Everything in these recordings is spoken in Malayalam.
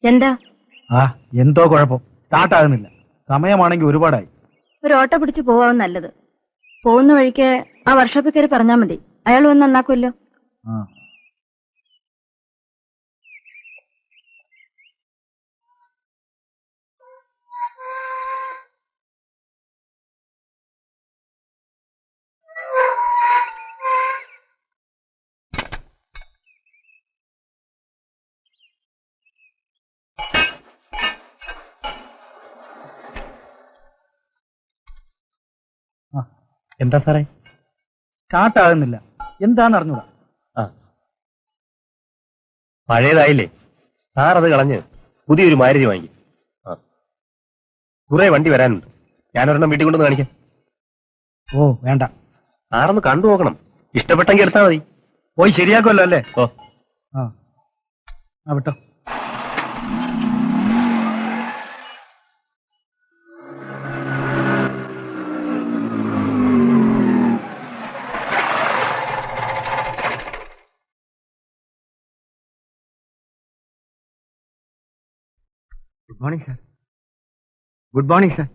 എന്താ? ആ എന്തോ കുഴപ്പം, സ്റ്റാർട്ടാകുന്നില്ല. സമയമാണെങ്കിൽ ഒരുപാടായി. ഒരു ഓട്ടോ പിടിച്ച് പോവാൻ നല്ലത്. പോകുന്ന വഴിക്ക് ആ വർക്ക്ഷോപ്പിൽ കയറി പറഞ്ഞാൽ മതി, അയാൾ വന്ന് നന്നാക്കുമല്ലോ. ആ എന്താ സാറേ? സ്റ്റാർട്ടാകുന്നില്ല, എന്താന്ന് അറിഞ്ഞൂടാ. ആ പഴയതായില്ലേ, സാർ അത് കളഞ്ഞ് പുതിയൊരു മാരുതി വാങ്ങിക്കും. ആ കുറെ വണ്ടി വരാനുണ്ട്, ഞാനൊരെണ്ണം വീട്ടിൽ കൊണ്ടുവന്ന് കാണിക്കാം. ഓ വേണ്ട, സാറൊന്ന് കണ്ടു നോക്കണം, ഇഷ്ടപ്പെട്ടെങ്കിൽ എടുത്താൽ മതി. പോയി ശരിയാക്കുമല്ലോ അല്ലേ? ഓ ആ വിട്ടോ. Good morning sir. Good morning sir.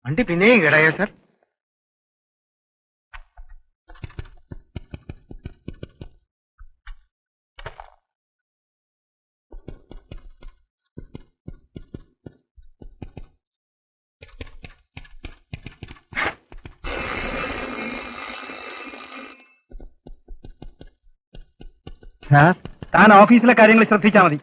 വണ്ടി പിന്നെയും കേടായോ സാർ? സാർ, താൻ ഓഫീസിലെ കാര്യങ്ങൾ ശ്രദ്ധിച്ചാൽ മതി.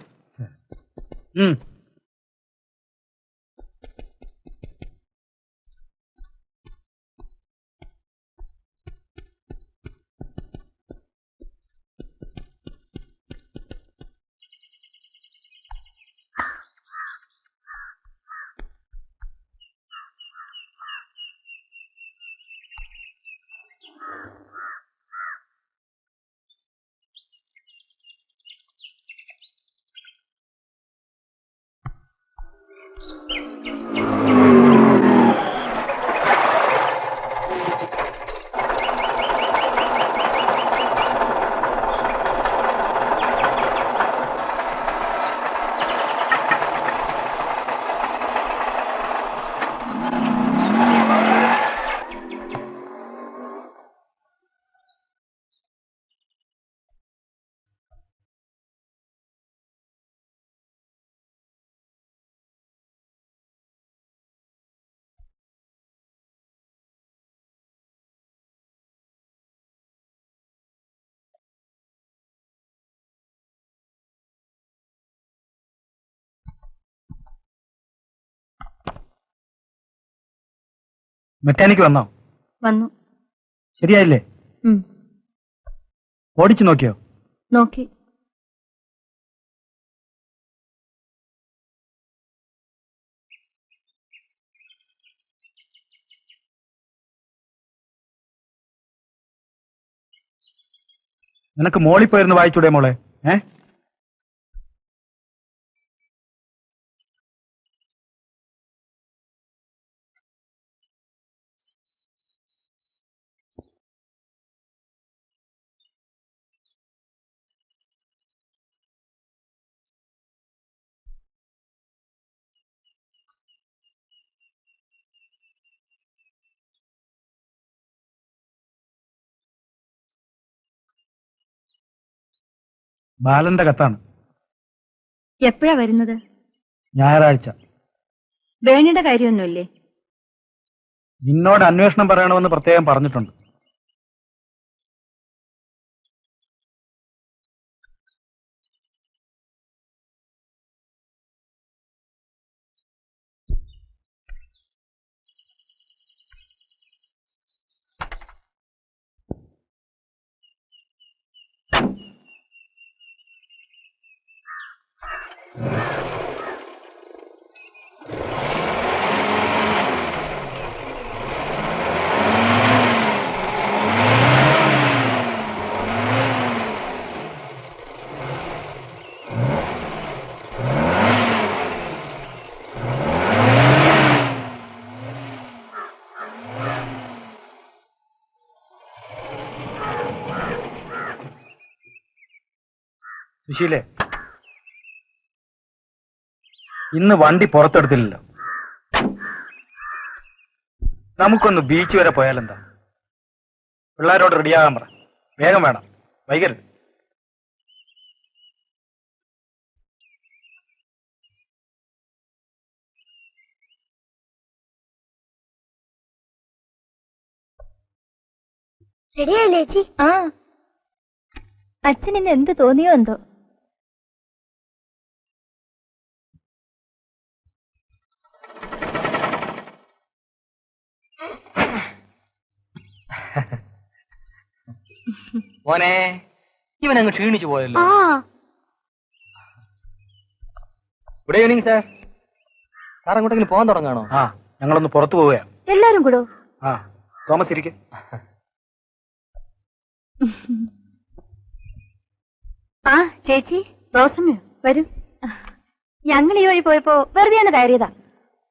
മെക്കാനിക്ക് വന്നോ? വന്നു. ശരിയായില്ലേ? ഓടിച്ചു നോക്കിയോ? നോക്കി. നിനക്ക് മോളിൽ പോയിരുന്ന് വായിച്ചൂടെ മോളെ? ബാലന്റെ കത്താണ്. എപ്പോഴാ വരുന്നത്? ഞായറാഴ്ച. വേണിയുടെ കാര്യമൊന്നുമില്ലേ? നിന്നോട് അന്വേഷണം പറയണമെന്ന് പ്രത്യേകം പറഞ്ഞിട്ടുണ്ട്. സുശീലേ, ഇന്ന് വണ്ടി പുറത്തെടുത്തില്ലല്ലോ. നമുക്കൊന്ന് ബീച്ച് വരെ പോയാലെന്താ? പിള്ളേരോട് റെഡിയാകാൻ പറ. വേഗം വേണം, വൈകരുത്. ശരിയല്ലേ ചേച്ചി? ആ, അച്ഛൻ ഇന്ന് എന്ത് തോന്നിയോ എന്തോ. മോനെ, ഇവൻ അങ്ങ് ക്ഷീണിച്ചു പോയല്ലോ. Good evening sir. സാർ അങ്ങോട്ടെങ്കിലും പോകാൻ തുടങ്ങാണോ? ആ, ഞങ്ങളൊന്ന് പുറത്തു പോവുകയാണ്. എല്ലാരും കൂടോ? ആ, തോമസ് ഇരിക്കെ. ആ ചേച്ചി, റോസമ്മയോ വരൂ. ഞങ്ങൾ ഈ വഴി പോയപ്പോ വെറുതെ ഒന്ന് കയറിയതാ.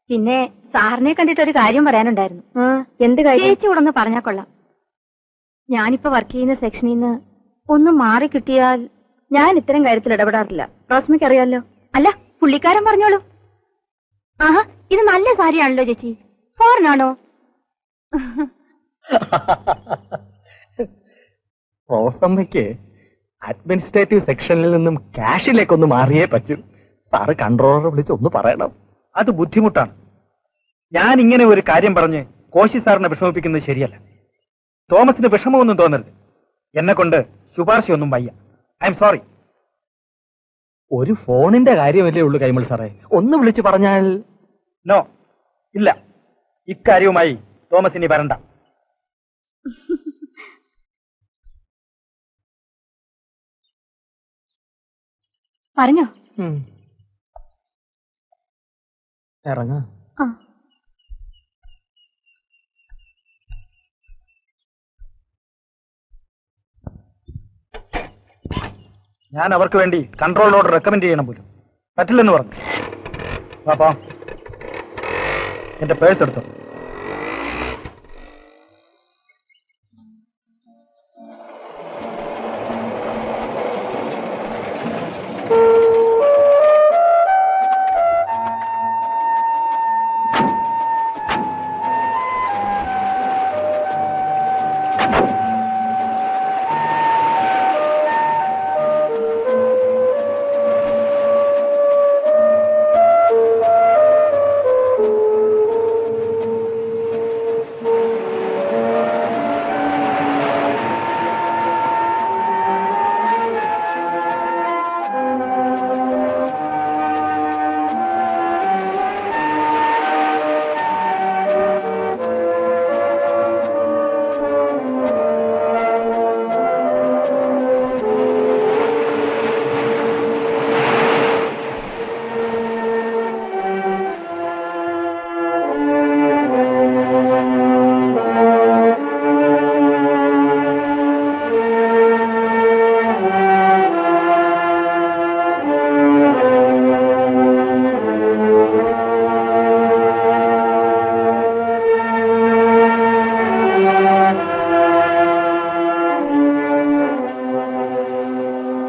പിന്നെ സാറിനെ കണ്ടിട്ട് ഒരു കാര്യം പറയാനുണ്ടായിരുന്നു. എന്ത് കാര്യം? ചേച്ചി കൂടെ ഒന്ന് പറഞ്ഞാ കൊള്ളാം. ഞാനിപ്പോ വർക്ക് ചെയ്യുന്ന സെക്ഷനിൽ നിന്ന് ഒന്ന് മാറി കിട്ടിയാൽ ഞാൻ ഇത്തരം കാര്യത്തിൽ ഇടപെടാറില്ല. റോസ്മയ്ക്ക് അറിയാലോ. അല്ല, പുള്ളിക്കാരൻ പറഞ്ഞോളൂ. ആഹാ, ഇത് നല്ല സാരിയാണല്ലോ ചേച്ചി. ഫോറിനാണോ? റോസമ്മയ്ക്ക് അഡ്മിനിസ്ട്രേറ്റീവ് സെക്ഷനിൽ നിന്നും ക്യാഷിലേക്കൊന്ന് മാറിയേ പറ്റൂ. സാറ് കൺട്രോളറെ വിളിച്ച് ഒന്ന് പറയണം. അത് ബുദ്ധിമുട്ടാണ്. ഞാൻ ഇങ്ങനെ ഒരു കാര്യം പറഞ്ഞ് കോശി സാറിനെ വിഷമിപ്പിക്കുന്നത് ശരിയല്ല. തോമസിന് വിഷമമൊന്നും തോന്നരുത്. എന്നെ കൊണ്ട് ശുപാർശയൊന്നും വയ്യ. I am sorry. ഒരു ഫോണിന്റെ കാര്യമല്ലേ ഉള്ളൂ കൈമൾ സാറേ, ഒന്ന് വിളിച്ചു പറഞ്ഞാൽ. നോ, ഇല്ല, ഇക്കാര്യവുമായി തോമസ് ഇനി വരണ്ട. പറഞ്ഞോ? ഇറങ്ങാ. ഞാൻ അവർക്ക് വേണ്ടി കൺട്രോളിനോട് റെക്കമെൻഡ് ചെയ്യണം പോലും. പറ്റില്ലെന്ന് പറഞ്ഞു. പാപ്പാ, എന്റെ പേഴ്സ് എടുത്തോ.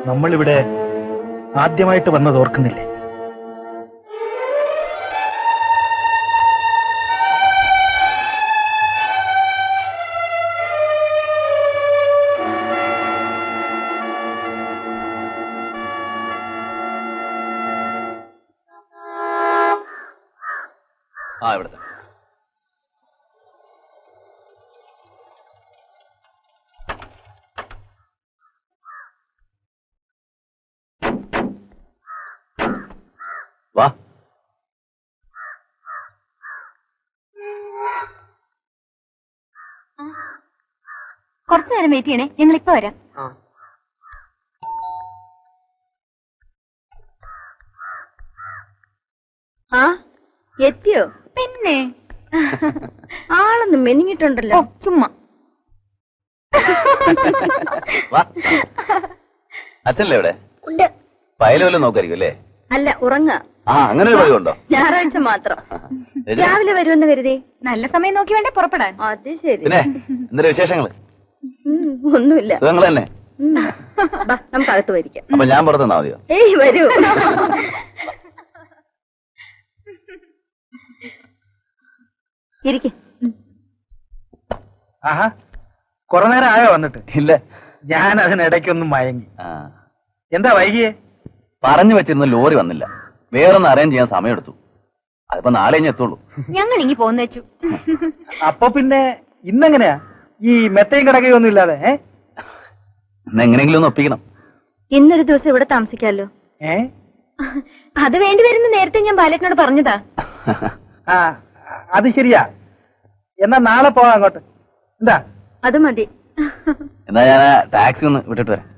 നമ്മളിവിടെ ആദ്യമായിട്ട് വന്നത് ഓർക്കുന്നില്ലേ? ആ, ഇവിടുത്തെ വാ. കുറച്ചു നേരം വെയിറ്റ് ചെയ്യണേ, ഞങ്ങൾ ഇപ്പൊ വരാം. ആ, എത്തിയോ? പിന്നെ ആളൊന്നും മെനിങ്ങിട്ടുണ്ടല്ലോ. ചുമ്മാ. വാ. അച്ഛനല്ലേ ഇവിടെ? ഉണ്ട്. ഫയൽ വല്ലതും നോക്കായിരിക്കും അല്ലേ? അല്ല, ഉറങ്ങ. ആ, അങ്ങനെ ഒരു വഴിയുണ്ടോ? ഞായറാഴ്ച മാത്രം. രാവിലെ വരുമെന്ന് കരുതി. നല്ല സമയം നോക്കി വേണ്ടേ പുറപ്പെടാൻ? അത് ശരി. പിന്നെ എന്തൊരു വിശേഷങ്ങള്? ഒന്നുമില്ല. സുഖങ്ങൾ തന്നെ. നമുക്ക് അകത്ത് വരിക്കാം. അപ്പൊ ഞാൻ പുറത്ത് നിന്നാ മതിയോ? ഏയ് വരൂ. ഇരിക്കും. ആഹാ, കുറെ നേരം ആയോ വന്നിട്ട്? ഇല്ല. ഞാൻ അതിനിടയ്ക്കൊന്നും മയങ്ങി. ആ, എന്താ വൈകിയേ? പറഞ്ഞു വെച്ചിരുന്ന ലോറി വന്നില്ല. വേറൊന്ന് അറേഞ്ച് ചെയ്യാൻ സമയമെടുത്തു. അതിപ്പോ നാളെ ഇനി എത്തുള്ളൂ. ഞങ്ങൾ ഇങ്ങി പോന്നു വെച്ചു. അപ്പൊ പിന്നെ ഇന്നെങ്ങനെയാ ഈ മെത്തയും കിടക്കയും ഒന്നും ഇല്ലാതെ? ഇന്ന് എങ്ങനെയെങ്കിലും ഒന്ന് ഒപ്പിക്കണം. ഇന്നൊരു ദിവസം ഇവിടെ താമസിക്കാമല്ലോ. അത് വേണ്ടി വരുന്ന നേരത്തെ ഞാൻ ബാലേട്ടനോട് പറഞ്ഞതാ. ആ, അത് ശരിയാ. എന്നാ നാളെ പോവാം അങ്ങോട്ട്. എന്താ? അത് മതി. എന്നാ ഞാൻ ടാക്സി ഒന്ന് വിട്ടിട്ട് വരാം.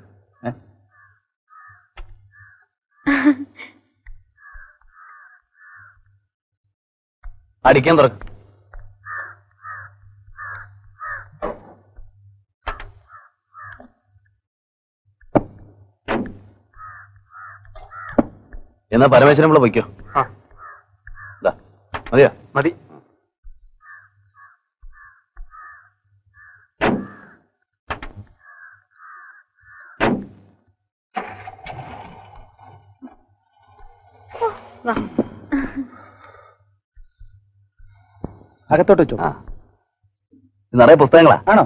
അടിക്കാൻ തുറക്കും. എന്നാ പരമേശ്വരൻ നമ്മളെ പൊയ്ക്കോ. മതിയോ? മതി. അകത്തോട്ട് വെച്ചോ. നിറയെ പുസ്തകങ്ങളാ? ആണോ?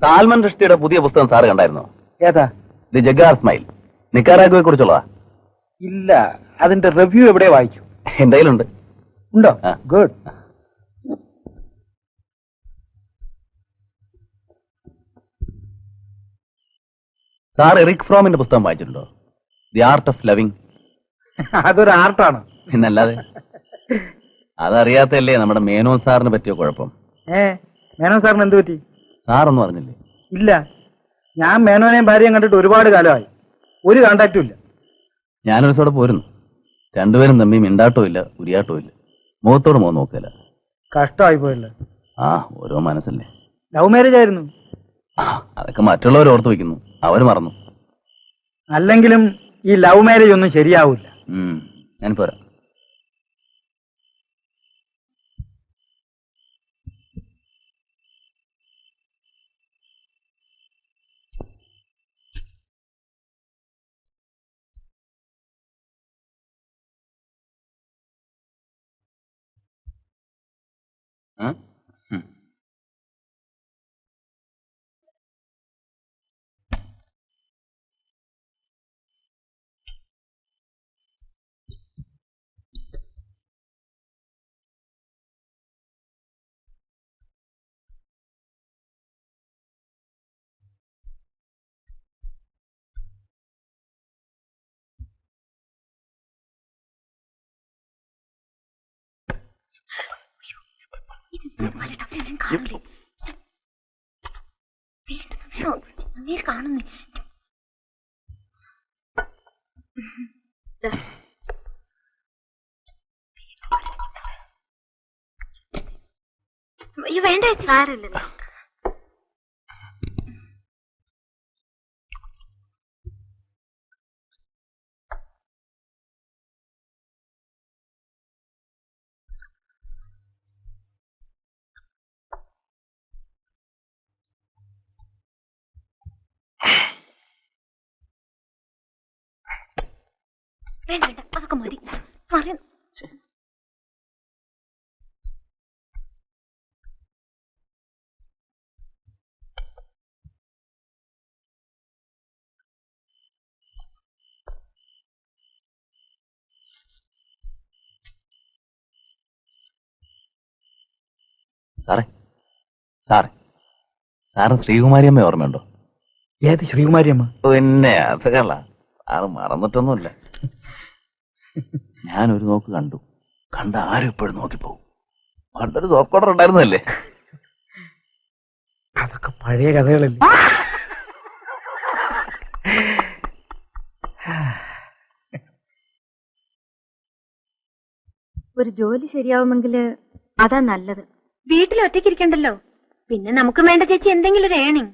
സാൽമൻ റുഷ്ദിയുടെ പുതിയ പുസ്തകം സാറ് കണ്ടായിരുന്നോ? ഏതാ? The jaguar smile. നിക്കാരാഗുവെ കുറിച്ചുള്ളതാ? ഇല്ല, അതിന്റെ റിവ്യൂ എവിടെ വായിച്ചു? എന്റെ കയ്യിലുണ്ട്. ഉണ്ടോ? ഗുഡ്. സാർ എറിക് ഫ്രോമിന്റെ പുസ്തകം വായിച്ചിട്ടുണ്ടോ? The art of loving. അതൊരു ആർട്ടാണ്. പിന്നല്ലാതെ. അതറിയാത്തല്ലേ നമ്മുടെ മേനോൻ സാറിനെ പറ്റിയ കുഴപ്പം. മേനോൻ സാറിന് എന്ത് പറ്റി? സാറൊന്നും അറിഞ്ഞില്ലേ? ഇല്ല, ഞാൻ മേനോനെയും ഭാര്യയും കണ്ടിട്ട് ഒരുപാട് കാലമായി. ഒരു കോണ്ടാക്റ്റും ഇല്ല. ഞാനൊരു ദിവസം അവിടെ പോരുന്നു. രണ്ടുപേരും തമ്മിൽ മിണ്ടാട്ടവും ഇല്ല, ഉരിയാട്ടവും ഇല്ല. മുഖത്തോട് മുഖം നോക്കില്ല. കഷ്ടമായി പോയല്ലോ. ആ, ഓരോ മനസ്സല്ലേ. ലവ് മാരേജ് ആയിരുന്നു. അതൊക്കെ മറ്റുള്ളവർ ഓർത്ത് വെക്കുന്നു, അവര് മറന്നു. അല്ലെങ്കിലും ഈ ലവ് മാരേജ് ഒന്നും ശരിയാവൂല. ഞാൻ പോരാ. കാണുന്നേ വേണ്ട സാരമില്ല. വേണ്ട വേണ്ട, അതൊക്കെ മതി. പറയാം. സാറേ, സാറിന് ശ്രീകുമാരി അമ്മ ഓർമ്മയുണ്ടോ? ഏത് ശ്രീകുമാരി അമ്മ? പിന്നെ അത് കള്ള സാറ് മറന്നിട്ടൊന്നുമില്ല. ഞാനൊരു നോക്ക് കണ്ട ആരും ഇപ്പോഴും നോക്കിപ്പോവും. പണ്ടൊരു സോപ്പ് കോഡർ ഉണ്ടായിരുന്നല്ലേ? അതൊക്കെ പഴയ കഥകളല്ലേ. ഒരു ജോലി ശരിയാവുമെങ്കിൽ അതാ നല്ലത്. വീട്ടിൽ ഒറ്റയ്ക്കിരിക്കണ്ടല്ലോ. പിന്നെ നമുക്ക് വേണ്ട ചേച്ചി എന്തെങ്കിലും ഒരു ഏണിങ്.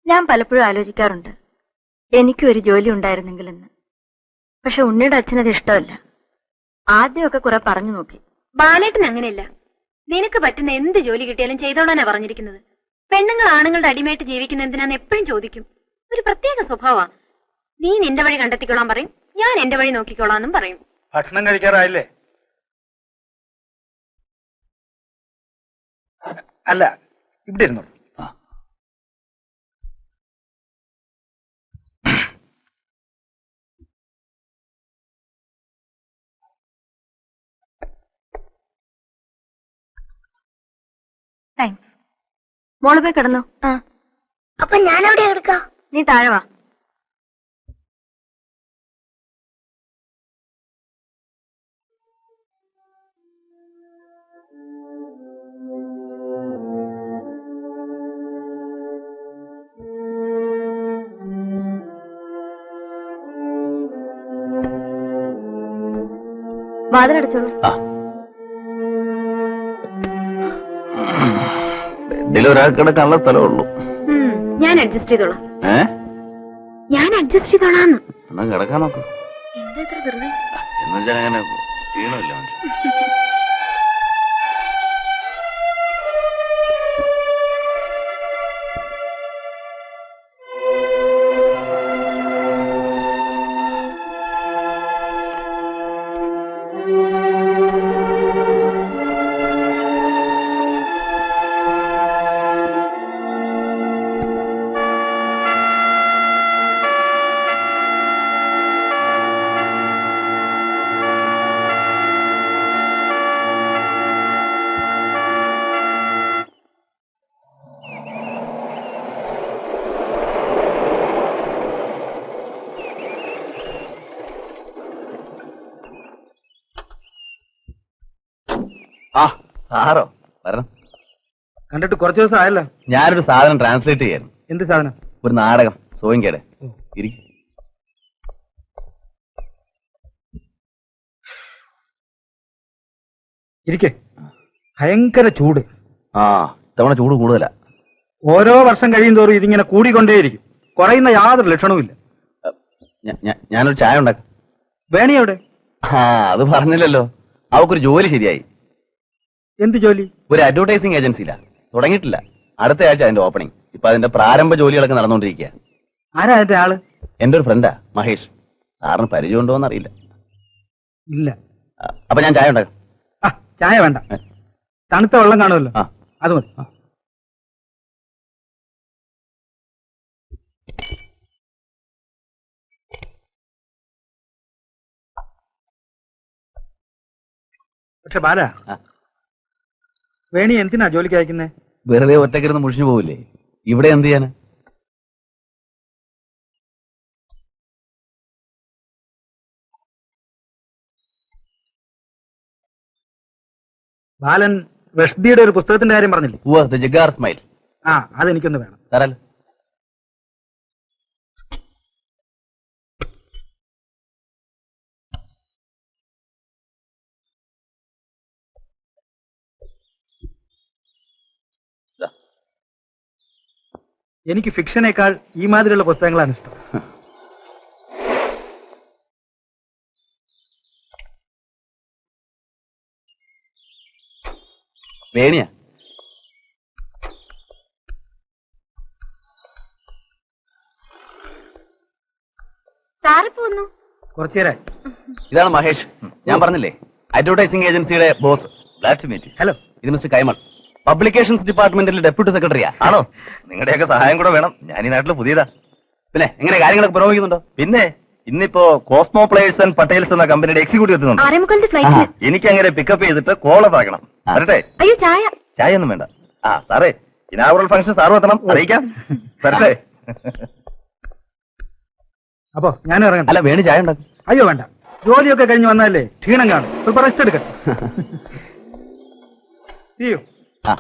ഞാൻ പലപ്പോഴും ആലോചിക്കാറുണ്ട്, എനിക്കും ഒരു ജോലി ഉണ്ടായിരുന്നെങ്കിലെന്ന്. പക്ഷെ ഉണ്ണിയുടെ അച്ഛനത് ഇഷ്ടമല്ല. ആദ്യമൊക്കെ കുറെ പറഞ്ഞു നോക്കി. ബാലേട്ടൻ അങ്ങനെയല്ല. നിനക്ക് പറ്റുന്ന എന്ത് ജോലി കിട്ടിയാലും ചെയ്തോളാനാ പറഞ്ഞിരിക്കുന്നത്. പെണ്ണുങ്ങൾ ആണുങ്ങളുടെ അടിമയായിട്ട് ജീവിക്കുന്ന എന്തിനാന്ന് എപ്പോഴും ചോദിക്കും. ഒരു പ്രത്യേക സ്വഭാവമാ. നീ നിന്റെ വഴി കണ്ടെത്തിക്കോളാൻ പറയും, ഞാൻ എന്റെ വഴി നോക്കിക്കോളാന്നും പറയും. ഭക്ഷണം കഴിക്കാറായില്ലേ? അല്ല, ഇവിടെ ഇരുന്നു. താങ്ക്സ്. മോള് പോയി കിടന്നു. അപ്പൊ ഞാൻ അവിടെ കിടക്കാം? നീ താഴെ വാ. വാതിലടച്ചോളൂ. ഒരാൾക്ക് കിടക്കാനുള്ള സ്ഥലമുള്ളൂ. ഞാൻ അഡ്ജസ്റ്റ് ചെയ്തോളാം. ഏ ഞാൻ അഡ്ജസ്റ്റ് ചെയ്തോളാന്ന്. എന്നാ കിടക്കാൻ നോക്ക്. എന്താ ഇത്ര വെറുതെ? എന്ന് വെച്ചാൽ അങ്ങനെ വീണില്ല മനുഷ്യൻ. ആ സാറോ വരണം. കണ്ടിട്ട് കുറച്ച് ദിവസം ആയല്ലോ. ഞാനൊരു സാധനം ട്രാൻസ്ലേറ്റ് ചെയ്യാൻ. എന്ത് സാധനം? ഒരു നാടകം, സോയിങ്കയുടെ. ഇരിക്കും. ഇരിക്കേ. ഭയങ്കര ചൂട്. ആ ഇത്തവണ ചൂട് കൂടുതലാ. ഓരോ വർഷം കഴിയും തോറും ഇതിങ്ങനെ കൂടിക്കൊണ്ടേയിരിക്കും. കുറയുന്ന യാതൊരു ലക്ഷണവുമില്ല. ഞാനൊരു ചായ ഉണ്ടാക്കാം. വേണി എവിടെ? ആ അത് പറഞ്ഞില്ലല്ലോ. അവക്കൊരു ജോലി ശരിയായി. എന്ത് ജോലി? ഒരു അഡ്വർടൈസിംഗ് ഏജൻസിയിലാ. തുടങ്ങിയിട്ടില്ല. അടുത്ത ആഴ്ച അതിന്റെ ഓപ്പണിംഗ്. ഇപ്പൊ അതിന്റെ പ്രാരംഭ ജോലികളൊക്കെ നടന്നുകൊണ്ടിരിക്കുക. ആരാ അതിന്റെ ആള്? എന്റെ ഒരു ഫ്രണ്ടാ മഹേഷ്. സാറിന് പരിചയം ഉണ്ടോ എന്നറിയില്ല. ഇല്ല. അപ്പൊ ഞാൻ ചായ ഉണ്ടാക്കാം. ആ ചായ വേണ്ട, തണുത്ത വെള്ളം കാണുമല്ലോ, ആ അത് മതി. പക്ഷെ ബാല, വേണി എന്തിനാ ജോലിക്ക് അയക്കുന്നേ? വെറുതെ ഒറ്റക്കിരുന്ന് മുഷിഞ്ഞു പോവില്ലേ? ഇവിടെ എന്ത് ചെയ്യാന്? ബാലൻ വെഷ്ദിയുടെ ഒരു പുസ്തകത്തിന്റെ കാര്യം പറഞ്ഞില്ലേ? The jaguar smile. ആ അതെനിക്കൊന്ന് വേണം. തരാലോ. എനിക്ക് ഫിക്ഷനേക്കാൾ ഈ മാതിരിയുള്ള പുസ്തകങ്ങളാണ് ഇഷ്ടം. വേണിയാ? സാറിപ്പോ വന്നു? കുറച്ചുനേരായി. ഇതാണ് മഹേഷ്. ഞാൻ പറഞ്ഞില്ലേ, അഡ്വർടൈസിംഗ് ഏജൻസിയുടെ boss. Glad to meet. Hello. ഇത് മിസ്റ്റർ കൈമൾ, പബ്ലിക്കേഷൻസ് ഡിപ്പാർട്ട്മെന്റിലെ ഡെപ്യൂട്ടി സെക്രട്ടറിയാ. ആണോ? നിങ്ങളുടെയൊക്കെ സഹായം കൂടെ വേണം. ഞാൻ ഈ നാട്ടിൽ പുതിയതാ. പിന്നെ എങ്ങനെ കാര്യങ്ങളൊക്കെ പുരോഗമിക്കുന്നുണ്ടോ? പിന്നെ ഇന്നിപ്പോ കോസ്മോ പ്ലേയേഴ്സ് ആൻഡ് പട്ടേൽസ് എന്ന കമ്പനിയുടെ എക്സിക്യൂട്ടീവ് എത്തുന്നുണ്ട്. എനിക്ക് അങ്ങനെ പിക്കപ്പ് ചെയ്തിട്ട് കോളതാക്കണം. വരട്ടെ? അയ്യോ ചായ. ചായ ഒന്നും വേണ്ട. ആ സാറേ, ഇനാഗുറൽ ഫംഗ്ഷൻ സാറും എത്തണം. അറിയിക്കാം. വരട്ടെ? അപ്പോ ഞാൻ ഇറങ്ങാം. അല്ല, വേണി ചായ ഉണ്ടാക്കും. അയ്യോ വേണ്ട, ജോലിയൊക്കെ കഴിഞ്ഞ് വന്നാലേ ക്ഷീണം കാണും. ಸ್ವಲ್ಪ റെസ്റ്റ് എടുക്കട്ടെ. ചെയ്യൂ. ആ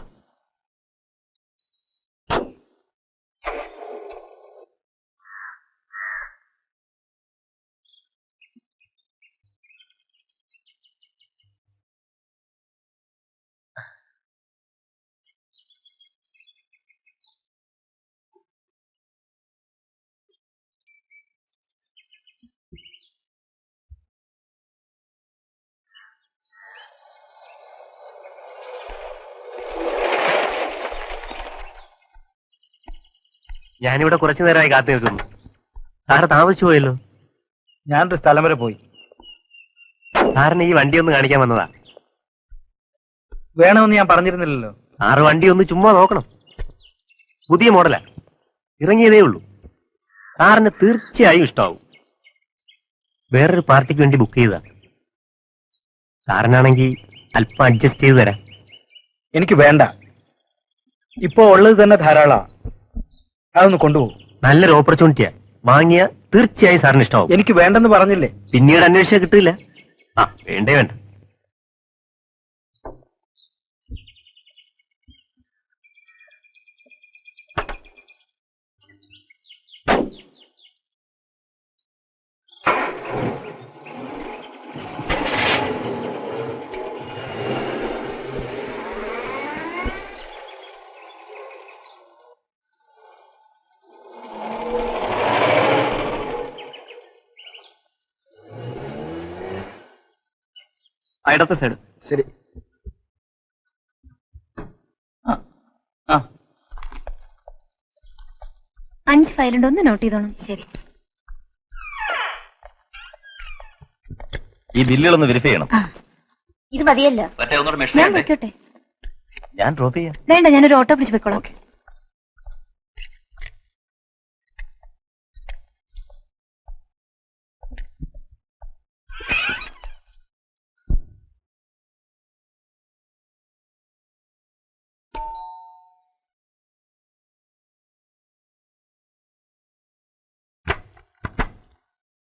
ഞാനിവിടെ കുറച്ചു നേരമായി കാത്തു നിൽക്കുന്നു. സാറ് താമസിച്ചു പോയല്ലോ. ഞാനൊരു സ്ഥലം വരെ പോയി. സാറിന് ഈ വണ്ടി ഒന്ന് കാണിക്കാൻ വന്നതാ. വേണമെന്ന് ഞാൻ പറഞ്ഞിരുന്നില്ലല്ലോ. സാറ് വണ്ടി ഒന്ന് ചുമ്മാ നോക്കണം. പുതിയ മോഡലാ, ഇറങ്ങിയതേ ഉള്ളൂ. സാറിന് തീർച്ചയായും ഇഷ്ടമാവും. വേറൊരു പാർട്ടിക്ക് വേണ്ടി ബുക്ക് ചെയ്താ. സാറിനാണെങ്കിൽ അല്പം അഡ്ജസ്റ്റ് ചെയ്ത് തരാം. എനിക്ക് വേണ്ട. ഇപ്പോ ഉള്ളത് തന്നെ ധാരാളാ. അതൊന്ന് കൊണ്ടുപോകും. നല്ലൊരു ഓപ്പർച്യൂണിറ്റിയാ. വാങ്ങിയ തീർച്ചയായും സാറിന് ഇഷ്ടമാവും. എനിക്ക് വേണ്ടെന്ന് പറഞ്ഞില്ലേ? പിന്നീട് അന്വേഷിച്ചാൽ കിട്ടില്ല. ആ വേണ്ടേ വേണ്ട. ഇടത്തെ സൈഡ്. ശരി. ആ 5 ഫയലുണ്ട്, ഒന്ന് നോട്ട് ചെയ്തോണം. ശരി. ഈ ബില്ലുകളൊന്ന് വെരിഫൈ ചെയ്യണം. ഇത് മതിയല്ലോ. ഞാൻ വെക്കോട്ടെ? ഞാൻ ഡ്രോപ്പ് ചെയ്യാം. വേണ്ട, ഞാനൊരു ഓട്ടോ പിടിച്ച് വെക്കോളാം.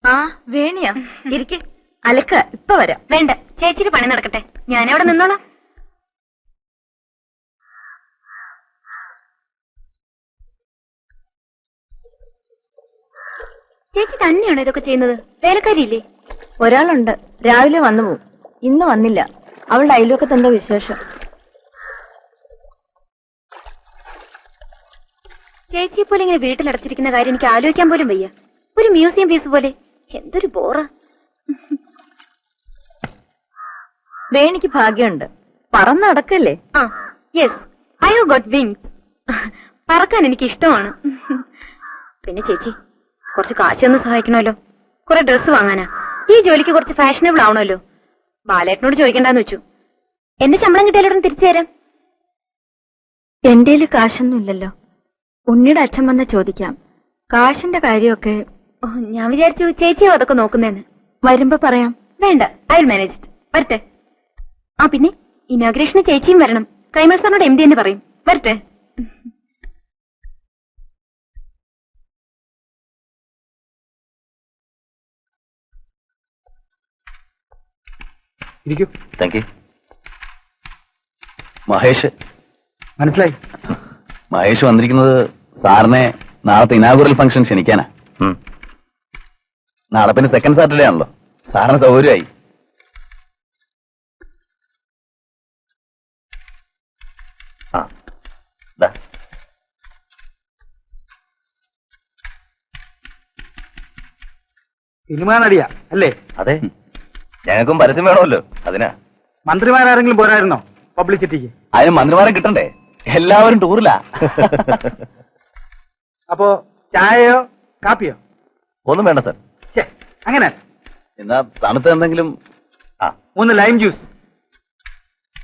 ആ വേണിയാ, ഇരിക്ക്. അലക്ക, ഇപ്പൊ വരാം. വേണ്ട, ചേച്ചിയുടെ പണി നടക്കട്ടെ, ഞാനവിടെ നിന്നോളാം. ചേച്ചി തന്നെയാണോ ഇതൊക്കെ ചെയ്യുന്നത്? വേലക്കാരിയില്ലേ? ഒരാളുണ്ട്, രാവിലെ വന്നു പോവും. ഇന്ന് വന്നില്ല. അവളുടെ അയൽവക്കത്ത് എന്തോ വിശേഷം. ചേച്ചിയെ പോലെ ഇങ്ങനെ വീട്ടിലടച്ചിരിക്കുന്ന കാര്യം എനിക്ക് ആലോചിക്കാൻ പോലും വയ്യ. ഒരു മ്യൂസിയം പീസ് പോലെ. എന്തൊരു ബോറാ. വേണിക്ക് ഭാഗ്യമുണ്ട്, പറന്ന് നടക്കല്ലേ. ആ yes, I have got wings. പറക്കാൻ എനിക്ക് ഇഷ്ടമാണ്. പിന്നെ ചേച്ചി കുറച്ച് കാശൊന്ന് സഹായിക്കണമല്ലോ. കുറെ ഡ്രസ്സ് വാങ്ങാനാ. ഈ ജോലിക്ക് കുറച്ച് ഫാഷനബിൾ ആവണമല്ലോ. ബാലേട്ടനോട് ചോദിക്കണ്ടെന്ന് വെച്ചു. എന്റെ ശമ്പളം കിട്ടിയാലോടൻ തിരിച്ചു തരാം. എന്റെ കാശൊന്നുമില്ലല്ലോ. ഉണ്ണിയുടെ അച്ഛൻ വന്ന് ചോദിക്കാം. കാശിന്റെ കാര്യമൊക്കെ ഞാൻ വിചാരിച്ചു ചേച്ചിയോ അതൊക്കെ നോക്കുന്നേന്ന്. വരുമ്പോ പറയാം. വേണ്ട, ഐ വിൽ മാനേജ് ഇറ്റ്. വരട്ടെ. ആ പിന്നെ ഇനോഗ്രേഷന് ചേച്ചിയും വരണം. കൈമൾ സാറിനോട് എം ഡി എന്ന് പറയും. വരട്ടെ. ഇരിക്കൂ. Thank you. മഹേഷ്. മനസ്സിലായി. മഹേഷ് വന്നിരിക്കുന്നത് സാറിനെ നാളത്തെ ഇനാഗുറൽ ഫംഗ്ഷൻ ക്ഷണിക്കാനാ. നാളെ പിന്നെ സെക്കൻഡ് സാറ്റർഡേ ആണല്ലോ, സാറിന് സൗകര്യമായി. ആ സിനിമാ നടിയാ അല്ലേ? അതെ, ഞങ്ങൾക്കും പരസ്യം വേണമല്ലോ, അതിനാ. മന്ത്രിമാരാരെങ്കിലും പോരായിരുന്നോ പബ്ലിസിറ്റിക്ക്? അതിന് മന്ത്രിമാരെ കിട്ടണ്ടേ? എല്ലാവരും ടൂറിലാ. അപ്പോ ചായയോ കാപ്പിയോ? ഒന്നും വേണ്ട സാർ. അങ്ങനെ എന്നാ തണുത്ത എന്തെങ്കിലും. ആ 3 ലൈം ജ്യൂസ്.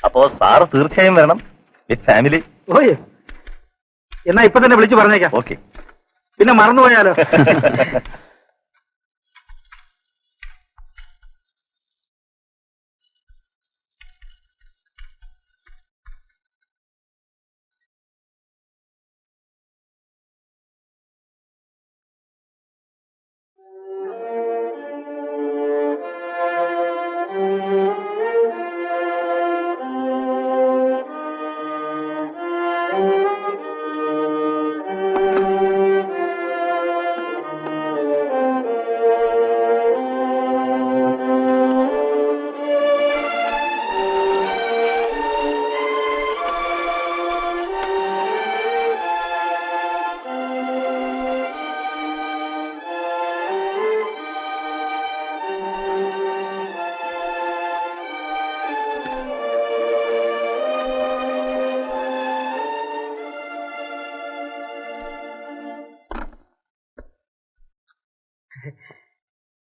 അപ്പോ സാറ് തീർച്ചയായും വരണം, വിത്ത് ഫാമിലി. Oh yes. എന്നാ ഇപ്പൊ തന്നെ വിളിച്ചു പറഞ്ഞേക്കാം. ഓക്കെ. പിന്നെ മറന്നുപോയാലോ?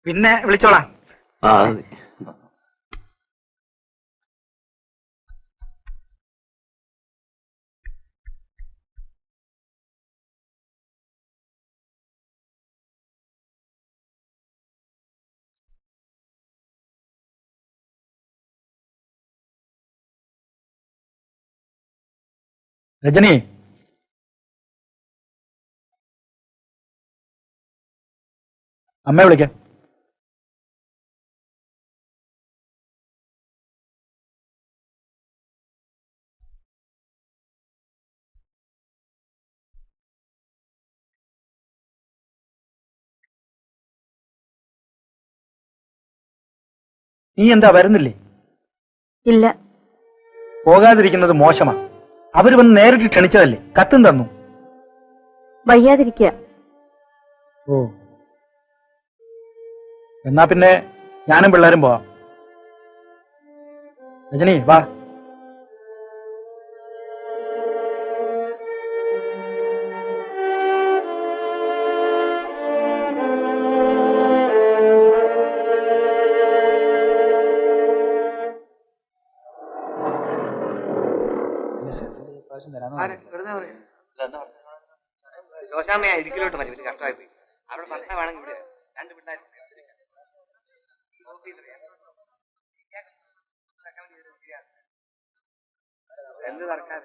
പിന്നെ വിളിച്ചോളാം. ആ രജനി, അമ്മയെ വിളിക്കാം. നീ എന്താ വരുന്നില്ലേ? ഇല്ല. പോകാതിരിക്കുന്നത് മോശമാ. അവര് വന്ന് നേരിട്ട് ക്ഷണിച്ചതല്ലേ, കത്തും തന്നു. വയ്യാതിരിക്കുക. ഓ, എന്നാ പിന്നെ ഞാനും പിള്ളേരും പോവാം. രജനി വാ. ശോശാമ്മ ഇടുക്കിലോട്ട് മതി, വലിയ കഷ്ടമായി പോയി. അവിടെ ഭർത്താവാണെങ്കിൽ ഇവിടെ രണ്ട് പിള്ളേർ എന്ത് സർക്കാർ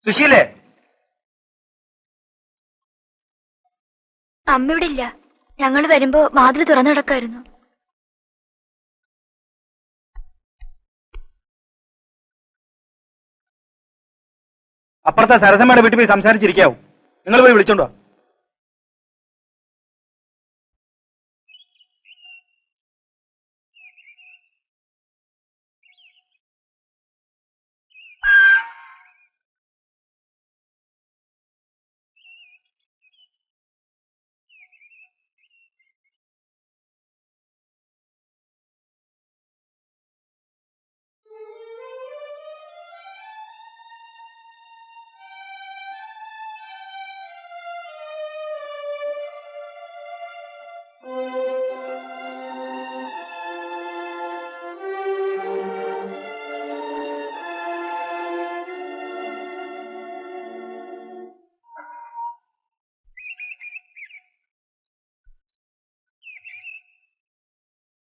സുശീലേ, അമ്മ ഇവിടെ ഇല്ല. ഞങ്ങൾ വരുമ്പോ വാതിൽ തുറന്നു കിടക്കായിരുന്നു. അപ്പുറത്തെ സരസമ്മയുടെ വീട്ടിൽ പോയി സംസാരിച്ചിരിക്കാവും. നിങ്ങൾ പോയി വിളിച്ചോണ്ടോ.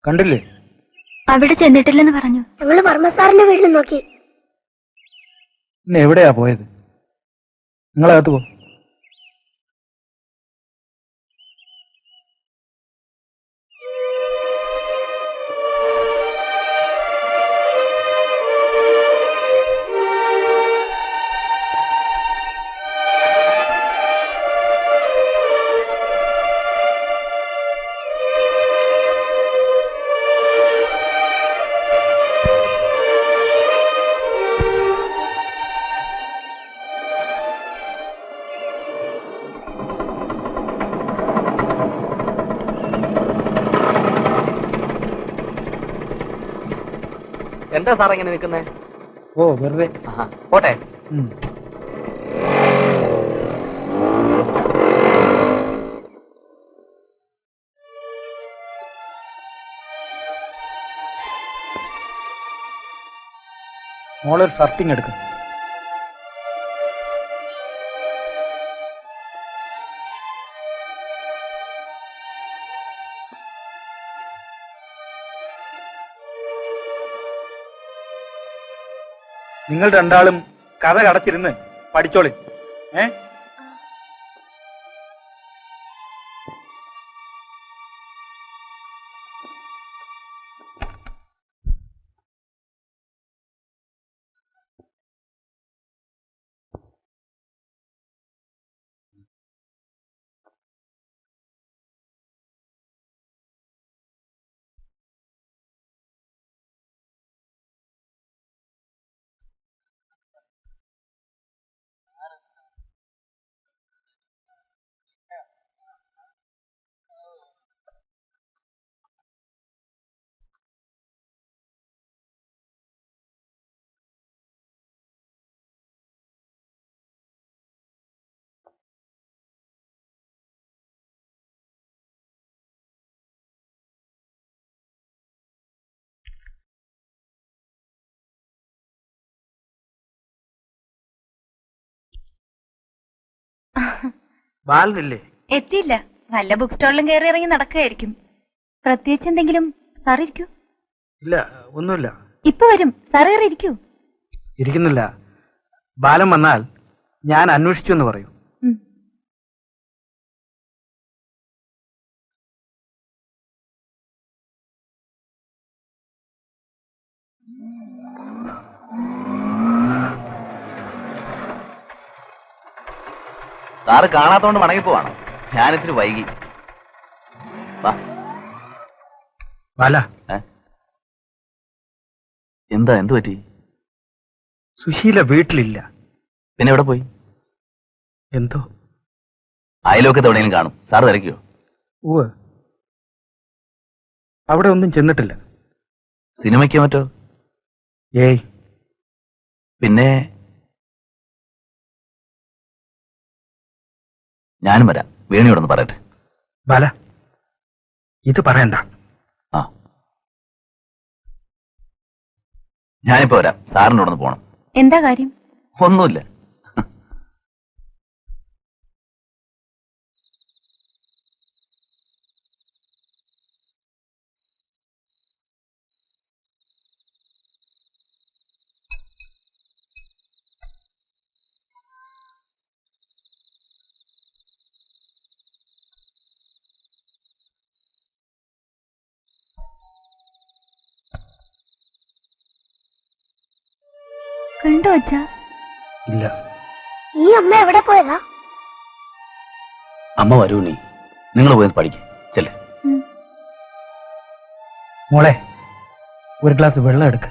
കണ്ടില്ലേ? അവിടെ ചെന്നിട്ടില്ലെന്ന് പറഞ്ഞു. ഞങ്ങള് വർമ്മ സാറിന്റെ വീട്ടിൽ നോക്കി. പിന്നെ എവിടെയാ പോയത്? നിങ്ങളകത്ത് പോ. എന്താ സാർ ഇങ്ങനെ നിൽക്കുന്നേ? ഓ വെറുതെ. പോട്ടെ. ഉം. മോളൊരു ഷർട്ടിങ് എടുക്കും. നിങ്ങൾ രണ്ടാളും കഥ കടച്ചിരുന്ന് പഠിച്ചോളി. ഏ ബാലനില്ലേ? എത്തിയില്ല. വല്ല ബുക്ക് സ്റ്റാളിലും കയറി ഇറങ്ങി നടക്കുകയായിരിക്കും. പ്രത്യേകിച്ച് എന്തെങ്കിലും? സാർ ഇരിക്കൂ. ഇല്ല, ഒന്നുമില്ല. ഇപ്പൊ വരും. സാർ കയറി ഇരിക്കൂ. ഇരിക്കുന്നില്ല. ബാലൻ വന്നാൽ ഞാൻ അന്വേഷിച്ചു എന്ന് പറയൂ. ഉം. സാറ് കാണാത്തോണ്ട് മടങ്ങിപ്പോവാണ്. ഞാനിത്തിരി വൈകി. വാ. ബാല, എന്താ, എന്തു പറ്റി? സുശീല വീട്ടിലില്ല. പിന്നെ എവിടെ പോയി? എന്തോ അയലോക്കത്ത് എവിടെയെങ്കിലും കാണും. സാറ് തിരക്കിയോ? ഉവ്വ്, അവിടെ ഒന്നും ചെന്നിട്ടില്ല. സിനിമയ്ക്ക് മറ്റോ? ഏയ്. പിന്നെ ഞാനും വരാം. വേണിയോടൊന്ന് പറയട്ടെ. ബാല, ഇത് പറയണ്ട. ആ, ഞാനിപ്പോ വരാം. സാറിൻ്റെ ഒന്ന് പോണം. എന്താ കാര്യം? ഒന്നുമില്ല. കണ്ടോ അച്ഛാ? ഇല്ല. ഈ അമ്മ എവിടെ പോയതാ? അമ്മ വരൂ. നീ നിങ്ങൾ പോയി പഠിക്കും. ചെല്ലേ. മോളെ, ഒരു ഗ്ലാസ് വെള്ളം എടുക്ക.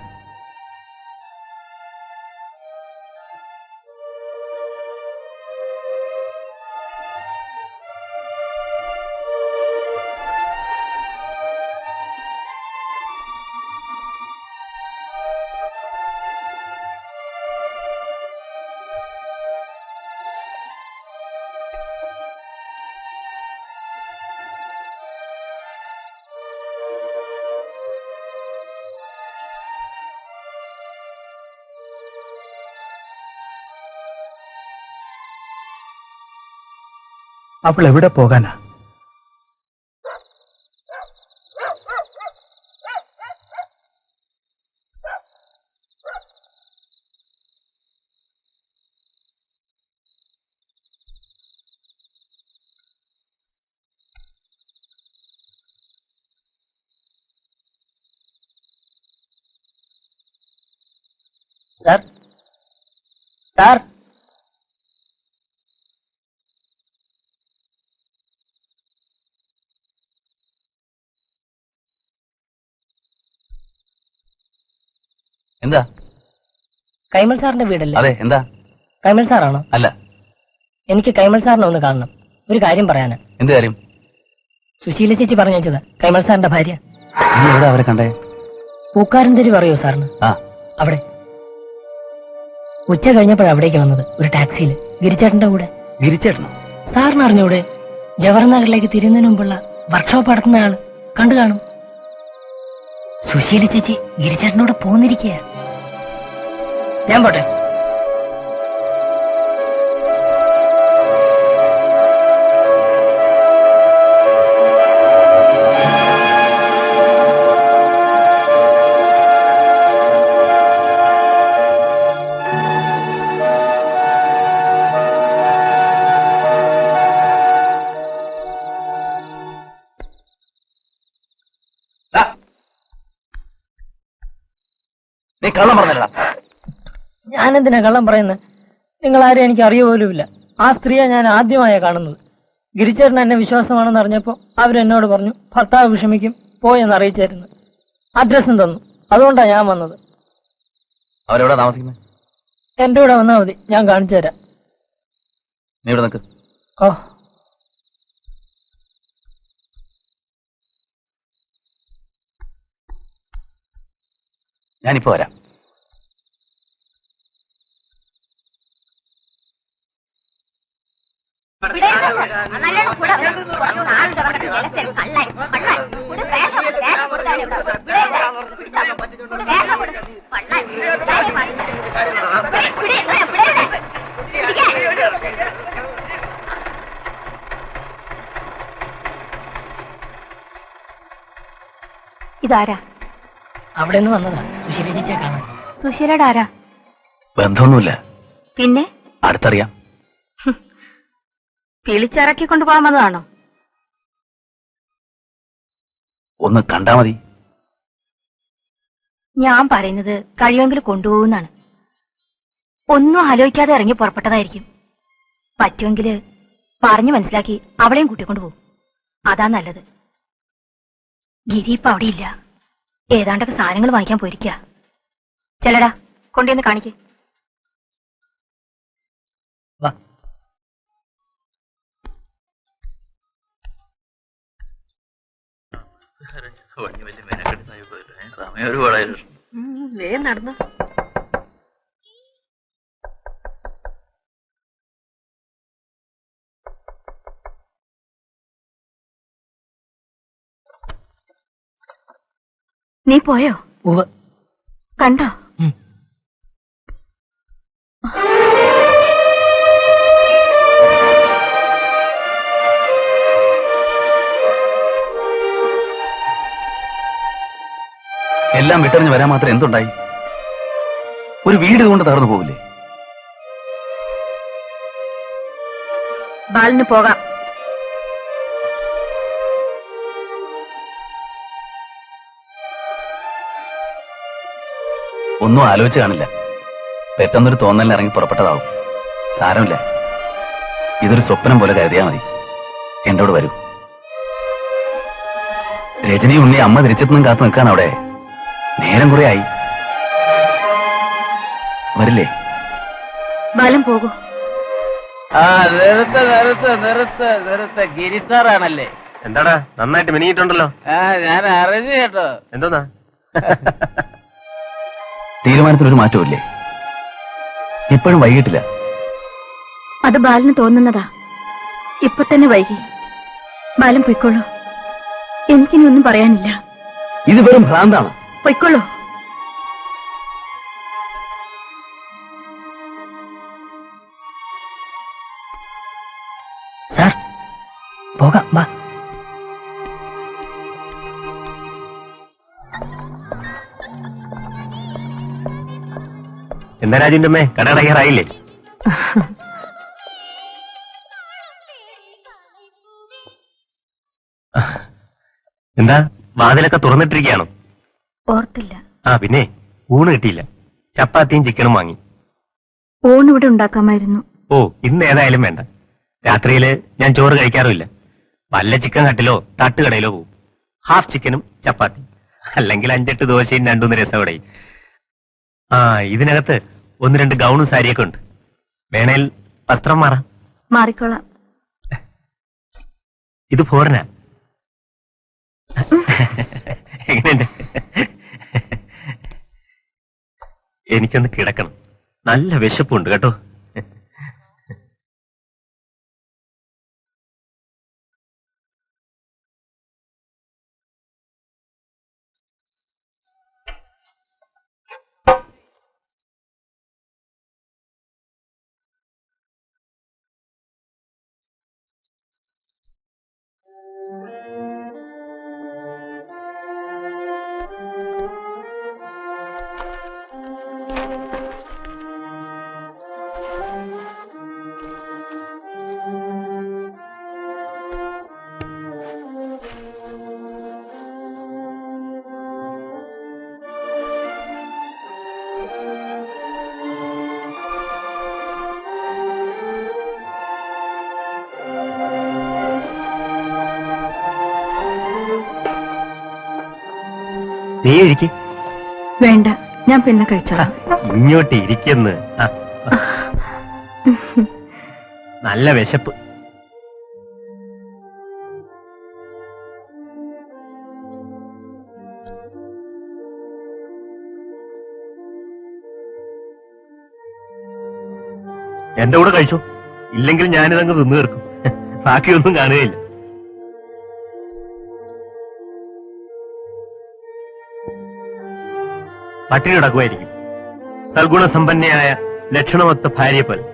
അവൾ എവിടെ പോകാനാ? സാർ, സാർ, എന്താ? കൈമൾ സാറിന്റെ വീടല്ലേ? അതെ. എന്താ? കൈമൾ സാറാണോ? അല്ല. എനിക്ക് കൈമൾ സാറിനെ ഒന്ന് കാണണം. ഒരു കാര്യം പറയാനാ. എന്ത് കാര്യം? സുശീല ചേച്ചി പറഞ്ഞത് കൈമൾ സാറിന്റെ ഭാര്യ. നീ എവിടെ അവരെ കണ്ടേ? പൂക്കാരൻ തെരുവ് അറിയോ സാറിന്? ആ അവിടെ ഉച്ച കഴിഞ്ഞപ്പോഴാണ് അവിടേക്ക് വന്നത്, ഒരു ടാക്സിയിൽ, ഗിരിച്ചേട്ടന്റെ കൂടെ. ഗിരിച്ചേട്ടനോ? സാറിന് അറിഞ്ഞൂടെ? ജവഹർ നഗറിലേക്ക് തിരിയുന്നതിന് മുമ്പുള്ള വർക്ക്ഷോപ്പ് നടത്തുന്ന ആള് കണ്ടു കാണും. സുശീല ചേച്ചി ഗിരിച്ചേട്ടനോട് പോന്നിരിക്കുക. ഞാൻ പോട്ടെ. നീ കള്ളം പറഞ്ഞല്ലടാ. ഞാനെന്തിനാ കള്ളം പറയുന്നത്? നിങ്ങൾ ആരും എനിക്ക് അറിയ പോലുമില്ല. ആ സ്ത്രീയെ ഞാൻ ആദ്യമായാണ് കാണുന്നത്. ഗിരിച്ചേട്ടൻ എന്നെ വിശ്വാസമാണെന്ന് അറിഞ്ഞപ്പോൾ അവരെന്നോട് പറഞ്ഞു ഭർത്താവ് വിഷമിക്കും, പോയെന്ന് അറിയിച്ചായിരുന്നു. അഡ്രസ്സും തന്നു. അതുകൊണ്ടാണ് ഞാൻ വന്നത്. അവരെവിടെ താമസിക്കുന്നത്? എന്റെ കൂടെ വന്നാൽ മതി, ഞാൻ കാണിച്ചു തരാം. നീ ഇവിടെ നിൽക്ക്. ഓ, ഞാനിപ്പോ വരാം. ഇതാരാ? അവിടെ നിന്ന് വന്നതാ, സുശീല ചേച്ചിയെ കാണാൻ. സുശീലയുടെ ആരാ? ബന്ധമൊന്നുമില്ല, പിന്നെ അടുത്തറിയാം. വിളിച്ചിറക്കി കൊണ്ടുപോകാൻ വന്നതാണോ? ഒന്ന് കണ്ടാ മതി. ഞാൻ പറയുന്നത് കഴിയുമെങ്കിൽ കൊണ്ടുപോകുന്നാണ്. ഒന്നും ആലോചിക്കാതെ ഇറങ്ങി പുറപ്പെട്ടതായിരിക്കും. പറ്റുമെങ്കിൽ പറഞ്ഞു മനസ്സിലാക്കി അവളെയും കൂട്ടിക്കൊണ്ടു പോകും. അതാ നല്ലത്. ഗിരി ഇപ്പൊ അവിടെ ഇല്ല. ഏതാണ്ടൊക്കെ സാധനങ്ങൾ വാങ്ങിക്കാൻ പോയിരിക്കുക. ചെല്ലടാ, കൊണ്ടുവന്ന് കാണിക്ക്. വാ. വേഗം നടന്നു. നീ പോയോ? ഉവ്വ്. കണ്ടോ? എല്ലാം വിട്ടെറിഞ്ഞ് വരാൻ മാത്രം എന്തുണ്ടായി? ഒരു വീട് കൊണ്ട് തകർന്നു പോകില്ലേ? ബാലിന് പോകാം. ഒന്നും ആലോചിച്ച് കാണില്ല. പെട്ടെന്നൊരു തോന്നലിന് ഇറങ്ങി പുറപ്പെട്ടതാവും. സാരമില്ല, ഇതൊരു സ്വപ്നം പോലെ കരുതിയാ മതി. എന്നോട് വരൂ. രജനി ഉണ്ണി അമ്മ തിരിച്ചെത്തുന്നും കാത്തു നിൽക്കാൻ അവിടെ. നേരം കുറെ ആയി. വരില്ലേ? ബാലൻ പോകൂ. നിർത്ത ഗിരിസാറാണല്ലേ? എന്താടാ, നന്നായിട്ട് മിനിയിട്ടുണ്ടല്ലോ. ഞാൻ അറിഞ്ഞു കേട്ടോ. എന്തോന്നാ? തീരുമാനത്തിനൊരു മാറ്റമില്ലേ? ഇപ്പോഴും വൈകിട്ടില്ല. അത് ബാലന് തോന്നുന്നതാ. ഇപ്പൊ തന്നെ വൈകി. ബാലൻ പൊയ്ക്കോളൂ. എനിക്കിനി ഒന്നും പറയാനില്ല. ഇത് വെറും ഭ്രാന്താണ്. പൊയ്ക്കോളൂ. സാർ, പോകാം, വാ. എന്താ രാജുവിന്റെ അമ്മേ, കട അടയ്ക്കാറായില്ലേ? എന്താ, വാതിലൊക്കെ തുറന്നിട്ടിരിക്കുകയാണോ? ഓർത്തില്ല. ആ പിന്നെ, ഊണ് കിട്ടിയില്ല. ചപ്പാത്തിയും ചിക്കനും വാങ്ങി. ഊണിവിടെ ഉണ്ടാക്കാമായിരുന്നു. ഓ, ഇന്ന് ഏതായാലും വേണ്ട. രാത്രിയില് ഞാൻ ചോറ് കഴിക്കാറുമില്ല. വല്ല ചിക്കൻ കട്ടിലോ തട്ടുകടയിലോ പോവും. ഹാഫ് ചിക്കനും ചപ്പാത്തി, അല്ലെങ്കിൽ 5-8 ദോശയും 2-3 രസവടയും. ആ, ഇതിനകത്ത് 1-2 ഗൗണും സാരിയൊക്കെ ഉണ്ട്. വേണേൽ വസ്ത്രം മാറാം. മാറിക്കോളാം. ഇത് ഫോറിനാ. എങ്ങനെയുണ്ട്? എനിക്കൊന്ന് കിടക്കണം. നല്ല വിശപ്പുണ്ട് കേട്ടോ. നീ ഇരിക്ക്. വേണ്ട, ഞാൻ പിന്നെ കഴിച്ചോളാം. ഇങ്ങോട്ട് ഇരിക്കുന്നു. നല്ല വിശപ്പ്. എന്റെ കൂടെ കഴിച്ചു. ഇല്ലെങ്കിൽ ഞാനിതങ്ങ് തിന്നു തീർക്കും. ബാക്കിയൊന്നും കാണുകയില്ല. പട്ടിണി കിടക്കുമായിരിക്കും. സൽഗുണസമ്പന്നയായ ലക്ഷണമൊത്ത ഭാര്യ പോലെ.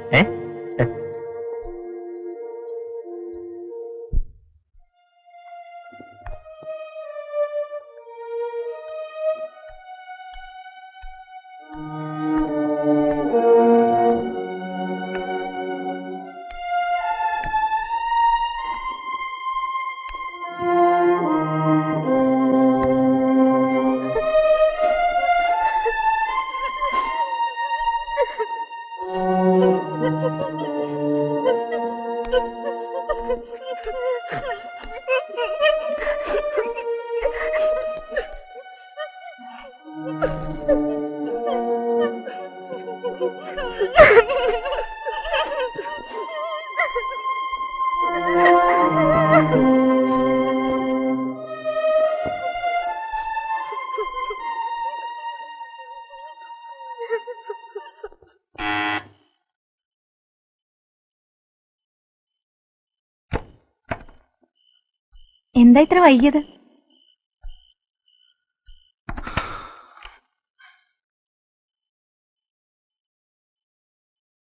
എന്താ ഇത്ര വൈകിയത്?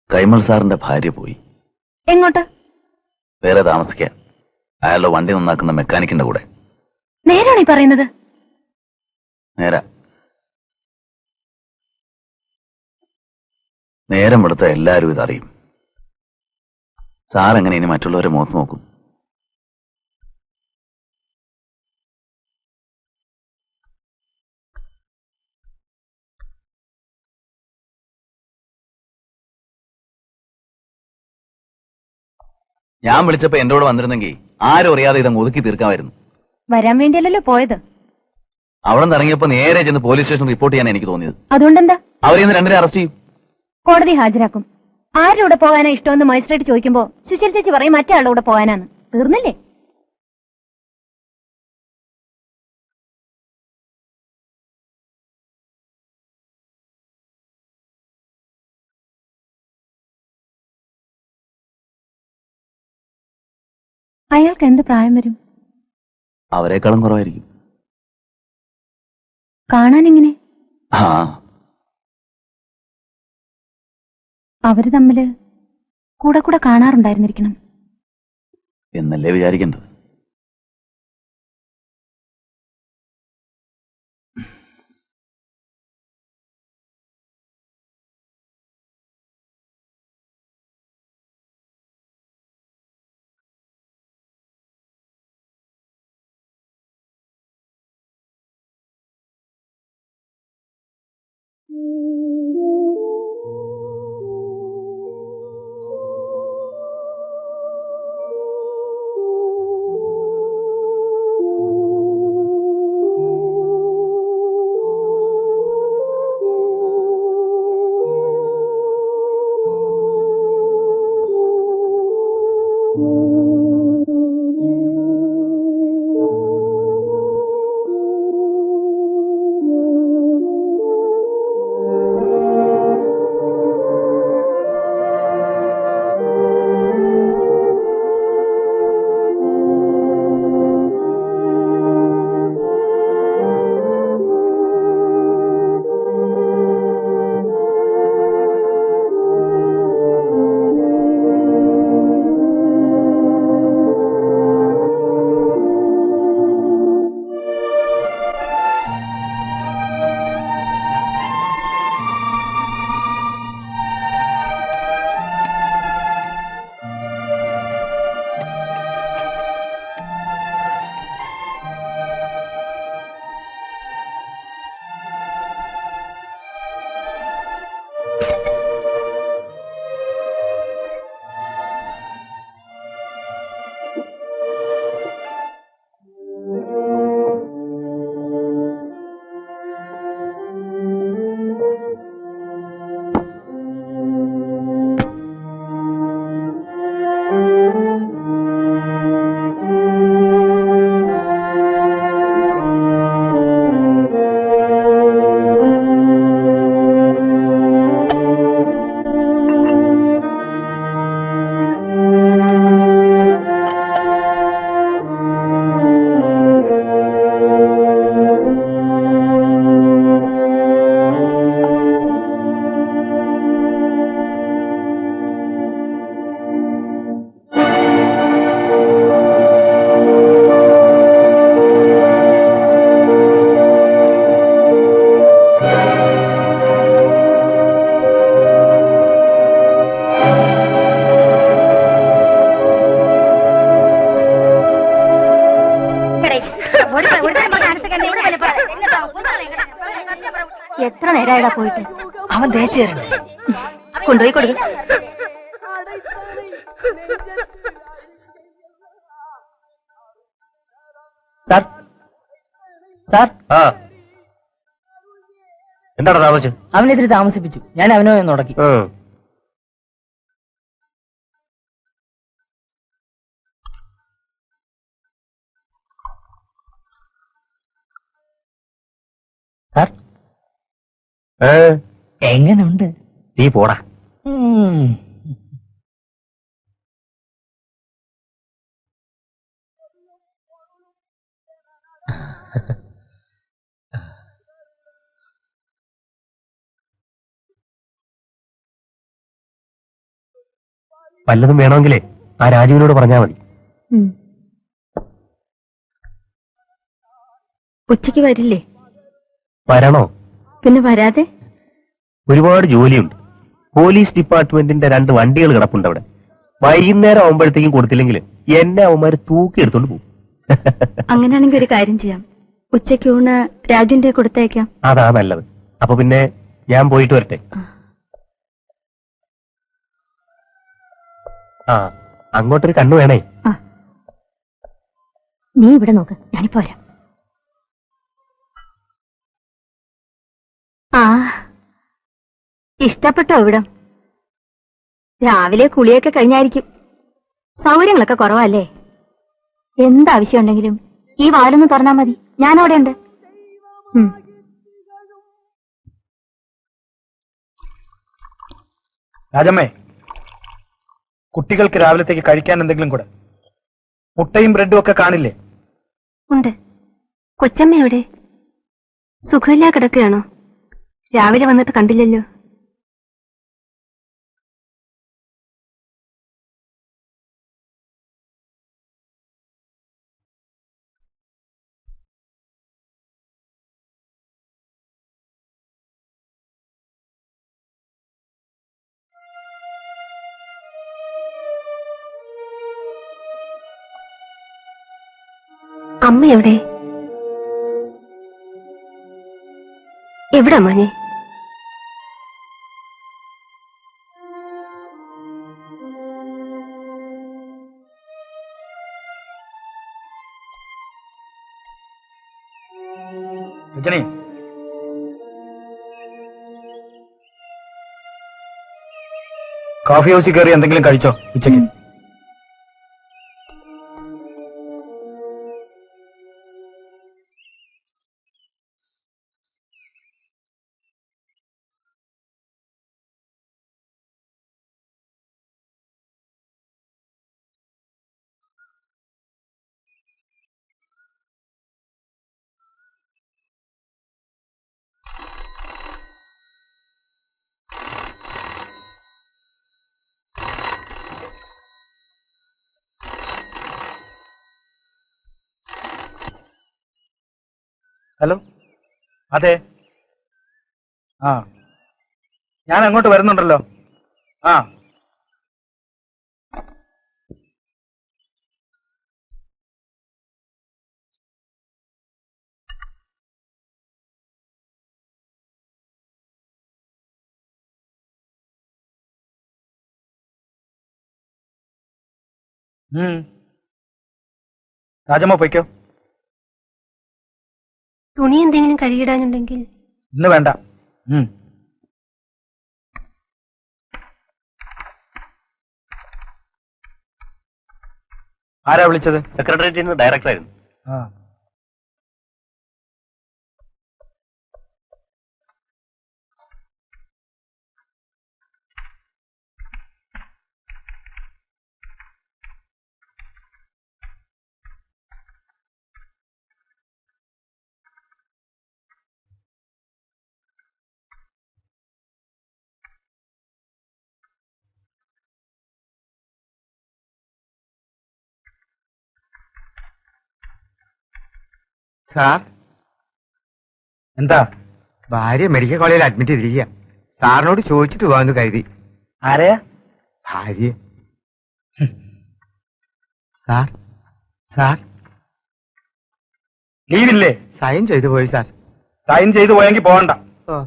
കൈമൾ സാറിന്റെ ഭാര്യ പോയി. എങ്ങോട്ട്? വേറെ താമസിക്കാൻ. അയാളുടെ വണ്ടി നന്നാക്കുന്ന മെക്കാനിക്കിന്റെ കൂടെ. നേരാണോ ഈ പറയുന്നത്? നേരാ. നേരം എടുത്ത എല്ലാവരും ഇതറിയും. സാർ എങ്ങനെ ഇനി മറ്റുള്ളവരെ മുഖത്ത് നോക്കും? ഞാൻ വിളിച്ചപ്പോ എന്റെ കൂടെ വന്നിരുന്നെങ്കിൽ ആരും അറിയാതെ ഇതങ്ങ് ഒതുക്കി തീർക്കാമായിരുന്നു. വരാൻ വേണ്ടിയല്ലല്ലോ പോയത്. അവിടെ നിന്ന് ഇറങ്ങിയപ്പോ നേരെ ചെന്ന് പോലീസ് സ്റ്റേഷൻ റിപ്പോർട്ട് ചെയ്യാൻ എനിക്ക് തോന്നിയത്. അതുകൊണ്ടെന്താ? അവരെ ഇന്ന് രണ്ടിനെ അറസ്റ്റ് ചെയ്യും. കോടതി ഹാജരാക്കും. ആരുടെ കൂടെ പോകാനാ ഇഷ്ടമെന്ന് മജിസ്ട്രേറ്റ് ചോദിക്കുമ്പോ സുശീൽ ചേച്ചി പറയും മറ്റേ ആളുടെ കൂടെ പോകാനാന്ന്. തീർന്നില്ലേ? അയാൾക്ക് എന്ത് പ്രായം വരും? അവരെക്കാളും കുറവായിരിക്കും. കാണാൻ എങ്ങനെ? ആ, അവര് തമ്മില് കൂടെ കൂടെ കാണാറുണ്ടായിരുന്നിരിക്കണം എന്നല്ലേ വിചാരിക്കേണ്ടത്. എത്ര നേരമായിടാ പോയിട്ട്? അവൻ തേച്ചു തരണ്ടേ? കൊണ്ടുപോയി കൊടുക്കും. സാർ സാർ ആ എന്താണ് താമസിച്ചു? അവനെതിരെ താമസിപ്പിച്ചു. ഞാൻ അവനോ എന്ന് ഉടക്കി. സാർ എങ്ങനുണ്ട്? നീ പോടാ. വല്ലതും വേണമെങ്കിലേ ആ രാജുവിനോട് പറഞ്ഞാൽ മതി. ഉച്ചയ്ക്ക് വരില്ലേ? വരണോ? പിന്നെ വരാതെ? ഒരുപാട് ജോലിയുണ്ട്. പോലീസ് ഡിപ്പാർട്ട്മെന്റിന്റെ 2 വണ്ടികൾ കിടപ്പുണ്ട് അവിടെ. വൈകുന്നേരം ആവുമ്പോഴത്തേക്കും കൊടുത്തില്ലെങ്കിൽ എന്നെ അവന്മാര് തൂക്കിയെടുത്തോണ്ട് പോകും. അങ്ങനെയാണെങ്കിൽ ഒരു കാര്യം ചെയ്യാം, ഉച്ചയ്ക്ക് ഊണ് രാജുവിന്റെ കൊടുത്തേക്കാം. അതാ നല്ലത്. അപ്പൊ പിന്നെ ഞാൻ പോയിട്ട് വരട്ടെ. ആ അങ്ങോട്ടൊരു കണ്ണു വേണേ. നീ ഇവിടെ നോക്ക്, ഞാനിപ്പോ വരാം. ആ ഇഷ്ടപ്പെട്ടോ ഇവിടം? രാവിലെ കുളിയൊക്കെ കഴിഞ്ഞായിരിക്കും. സൗകര്യങ്ങളൊക്കെ കുറവല്ലേ? എന്താവശ്യം ഉണ്ടെങ്കിലും ഈ വാലൊന്ന് തുറന്നാ മതി, ഞാനവിടെ ഉണ്ട്. രാജമ്മേ, കുട്ടികൾക്ക് രാവിലത്തേക്ക് കഴിക്കാൻ എന്തെങ്കിലും കൂടെ. മുട്ടയും ബ്രെഡും ഒക്കെ കാണില്ലേ? ഉണ്ട്. കൊച്ചമ്മ എവിടെ? സുഖമില്ലാ കിടക്കുകയാണോ? രാവിലെ വന്നിട്ട് കണ്ടില്ലല്ലോ. അമ്മ എവിടെ? എവിടാ മോനെ? രജനി, കോഫി ഹൗസിൽ കയറി എന്തെങ്കിലും കഴിച്ചോ ഉച്ചയ്ക്ക്? ഹലോ, അതെ. ആ ഞാൻ അങ്ങോട്ട് വരുന്നുണ്ടല്ലോ. ആ രാജമ്മ പൊയ്ക്കോ. തുണി എന്തെങ്കിലും കഴുകിടാനുണ്ടെങ്കിൽ ഇന്ന് വേണ്ട. ആരാ വിളിച്ചത്? സെക്രട്ടേറിയറ്റിൽ നിന്ന് ഡയറക്ടറായിരുന്നു. ആ. സാർ, എന്താ? ഭാര്യ മെഡിക്കൽ കോളേജിൽ അഡ്മിറ്റ് ചെയ്തിരിക്കുക. സാറിനോട് ചോദിച്ചിട്ട് പോകാന്ന് കരുതി. ആരെയാ? ഭാര്യ. Sir, sir ലീവില്ലേ? സൈൻ ചെയ്തു പോയി സാർ. സൈൻ ചെയ്തു പോയെങ്കിൽ പോകണ്ട. ഓ,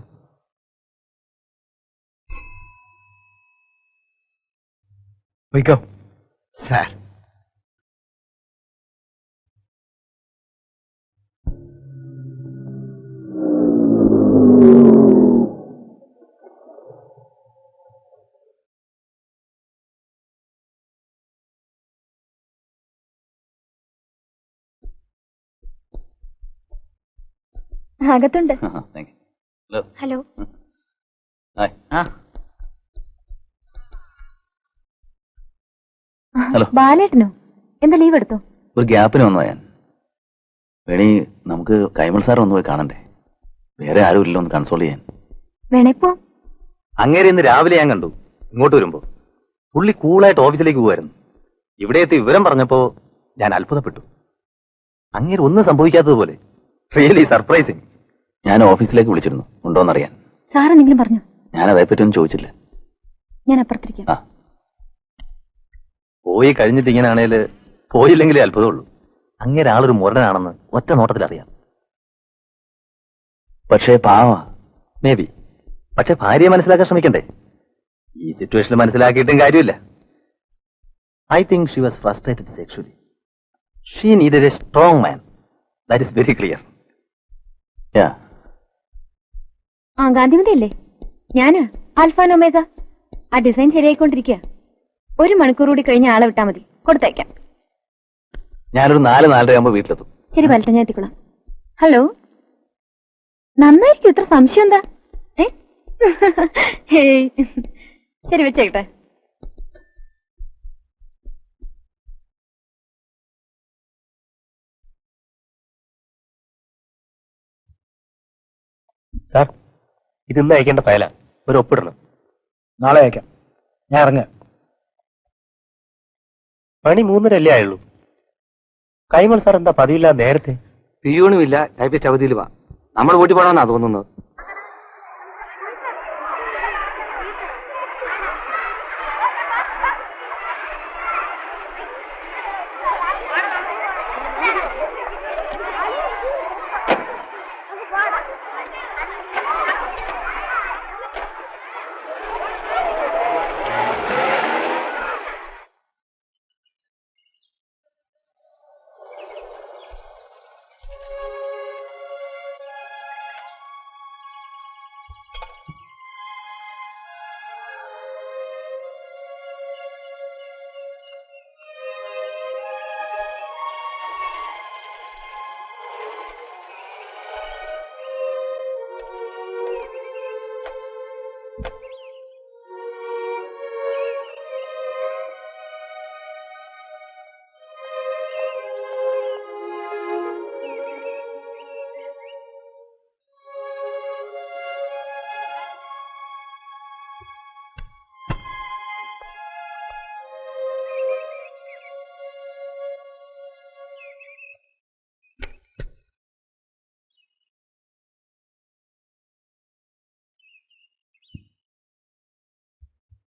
പൊയ്ക്കോ. സാർ. അകത്തുണ്ട്. ഹലോ. ഹലോ. ബാലേട്ടനോ? എന്താ ലീവ് എടുത്തോ? ഒരു ഗ്യാപ്പിന് വന്നോ ഞാൻ. വേണി നമുക്ക് കൈമൾ സാർ ഒന്ന് പോയി കാണണ്ടേ? വേറെ ആരും ഇല്ലല്ലോ ഒന്ന് കൺസോൾ ചെയ്യാൻ. വേണേപ്പോ? അങ്ങേരെ ഇന്ന് രാവിലെ ഞാൻ കണ്ടു. ഇങ്ങോട്ട് വരുമ്പോ പുള്ളി കൂളായിട്ട് ഓഫീസിലേക്ക് പോകുമായിരുന്നു. ഇവിടെ എത്തി വിവരം പറഞ്ഞപ്പോ ഞാൻ അത്ഭുതപ്പെട്ടു. അങ്ങേര് ഒന്നും സംഭവിക്കാത്തതുപോലെ. Really surprising. ഞാൻ ഓഫീസിലേക്ക് വിളിച്ചിരുന്നു, ഉണ്ടോന്നറിയാൻ. സാർ എന്തെങ്കിലും പറഞ്ഞു? ഞാൻ അതേപ്പറ്റിയൊന്നും ചോദിച്ചില്ല. ഞാൻ അപ്പുറത്തിരിക്കാം. ആ, പോയി കഴിഞ്ഞിട്ട് ഇങ്ങനെയാണേല് പോയില്ലെങ്കിലേ അത്ഭുതമുള്ളൂ. അങ്ങേരെ ആളൊരു മുരടനാണെന്ന് ഒറ്റ നോട്ടത്തിൽ അറിയാം. പക്ഷേ പാവ മേ ബി. പക്ഷെ ഭാര്യയെ മനസ്സിലാക്കാൻ ശ്രമിക്കണ്ടേ? ഈ സിറ്റുവേഷനിൽ മനസ്സിലാക്കിയിട്ടും കാര്യമില്ല. I think she was frustrated sexually. She needed A strong man. That is very clear. ആ, ഗാന്ധിമതിയല്ലേ? ഞാന് ആൽഫാൻ ഒമേഗ. ആ ഡിസൈൻ ശരിയായിക്കൊണ്ടിരിക്കുക. 1 മണിക്കൂർ കൂടി കഴിഞ്ഞ ആളെ വിട്ടാ മതി, കൊടുത്തയക്കാം. ഞാനൊരു 4-4:30 ആകുമ്പോൾ വീട്ടിലെത്തും. ശരി, വലട്ടെ, ഞാൻ എത്തിക്കൊള്ളാം. ഹലോ, നന്നായിരിക്കും. ഇത്ര സംശയം എന്താ? ശരി, വെച്ചേക്കട്ടെ. സാർ, ഇത് ഇന്ന് അയക്കേണ്ട ഫയല. ഒരു ഒപ്പിടണം. നാളെ അയക്കാം. ഞാൻ ഇറങ്ങ. പണി 3:30 ആയുള്ളൂ. കൈമൾ സാർ എന്താ പതിവില്ല നേരത്തെ? പിയൂണുമില്ല, ടൈപ്പിസ്റ്റ് അവധിയിൽ വാ. നമ്മൾ വീട്ടിൽ പോകണമെന്നാ തോന്നുന്നത്.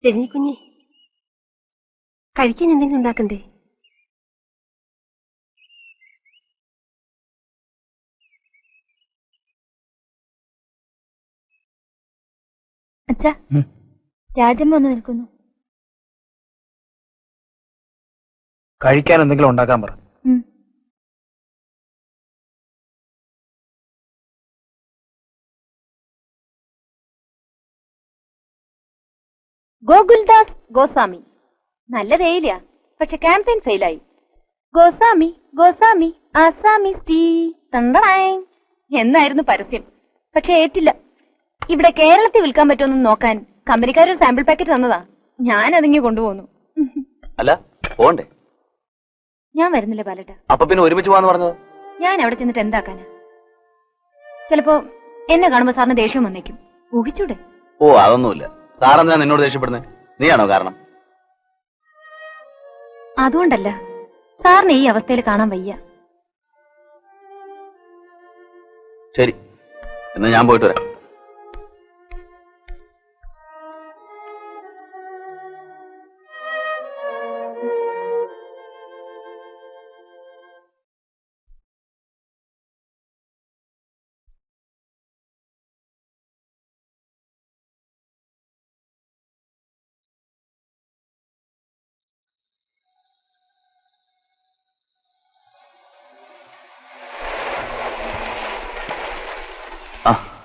രജനി കുഞ്ഞെ, കഴിക്കാൻ എന്തെങ്കിലും ഉണ്ടാക്കണ്ടേ? അച്ഛാ, രാജമ്മ ഒന്ന് നിൽക്കുന്നു. കഴിക്കാൻ എന്തെങ്കിലും ഉണ്ടാക്കാൻ പറ. ഗോകുൽദാസ് ഗോസ്വാമി നല്ല തേയില, പക്ഷെ ക്യാമ്പയിൻ ഫെയിലായി. ഗോസ്വാമി ഗോസ്വാമി ആസാമി ടീ തണ്ടടായി എന്നായിരുന്നു പരസ്യം. പക്ഷെ ഏറ്റില്ല. ഇവിടെ കേരളത്തിൽ വിൽക്കാൻ പറ്റുമെന്ന് നോക്കാൻ കമ്പനിക്കാരൊരു സാമ്പിൾ പാക്കറ്റ് തന്നതാ. ഞാൻ അതിങ്ങി കൊണ്ടുപോന്നു. അല്ല പോണ്ടേ? ഞാൻ വരുന്നില്ല ബാലേട്ട. അപ്പൊ പിന്നെ ഒരുമിച്ച് പോവാന്ന് പറഞ്ഞത്? ഞാൻ അവിടെ ചെന്നിട്ട് എന്താക്കാനാ? ചിലപ്പോ എന്നെ കാണുമ്പോ സാറിന് ദേഷ്യം വന്നേക്കും. ഊഹിച്ചൂടെ? ഓ അതൊന്നുമില്ല. സാറെന്തിനാ നിന്നോട് ദേഷ്യപ്പെടുന്നത്? നീയാണോ കാരണം? അതുകൊണ്ടല്ല, സാറിന് ഈ അവസ്ഥയിൽ കാണാൻ വയ്യ. ശരി, എന്നാ ഞാൻ പോയിട്ട് വരാം.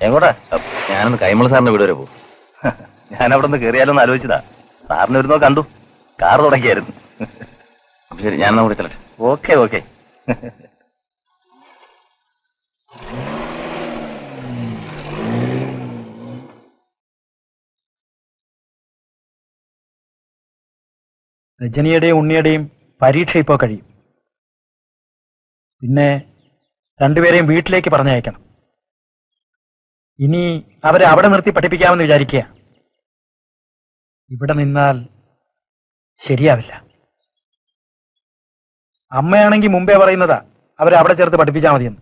എങ്ങോട്ടാ? ഞാനൊന്ന് കൈമൾ സാറിന്റെ വീട് വരെ പോകും. ഞാൻ അവിടെ നിന്ന് കയറിയാലോന്ന് ആലോചിച്ചതാ. സാറിന് വരുന്നോ കണ്ടു, കാർ തുടങ്ങിയായിരുന്നു. അപ്പൊ ശരി, ഞാനെന്നാ കൂടെ ചെല്ലട്ടെ. Okay okay. രജനിയുടെയും ഉണ്ണിയുടെയും പരീക്ഷ ഇപ്പോ കഴിയും. പിന്നെ രണ്ടുപേരെയും വീട്ടിലേക്ക് പറഞ്ഞയക്കണം. ഇനി അവരെ അവിടെ നിർത്തി പഠിപ്പിക്കാമെന്ന് വിചാരിക്കുക. ഇവിടെ നിന്നാൽ ശരിയാവില്ല. അമ്മയാണെങ്കിൽ മുമ്പേ പറയുന്നതാ അവരെ അവിടെ ചേർത്ത് പഠിപ്പിച്ചാൽ മതിയെന്ന്.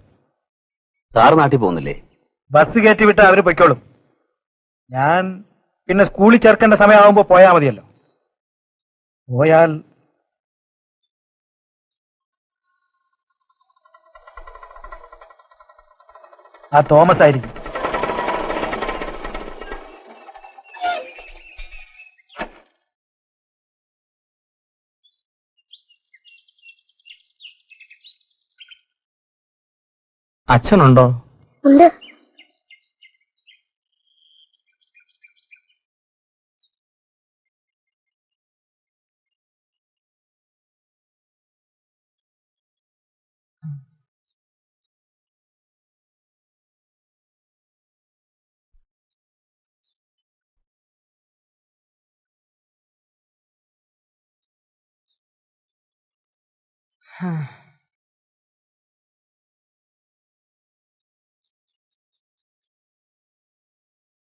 സാറ് നാട്ടിൽ പോകുന്നില്ലേ? ബസ് കയറ്റി വിട്ട് അവര് പൊയ്ക്കോളും. ഞാൻ പിന്നെ സ്കൂളിൽ ചേർക്കേണ്ട സമയമാകുമ്പോ പോയാൽ മതിയല്ലോ. പോയാൽ ആ തോമസ് ആയിരിക്കും. അച്ഛനുണ്ടോ? ഉണ്ട്.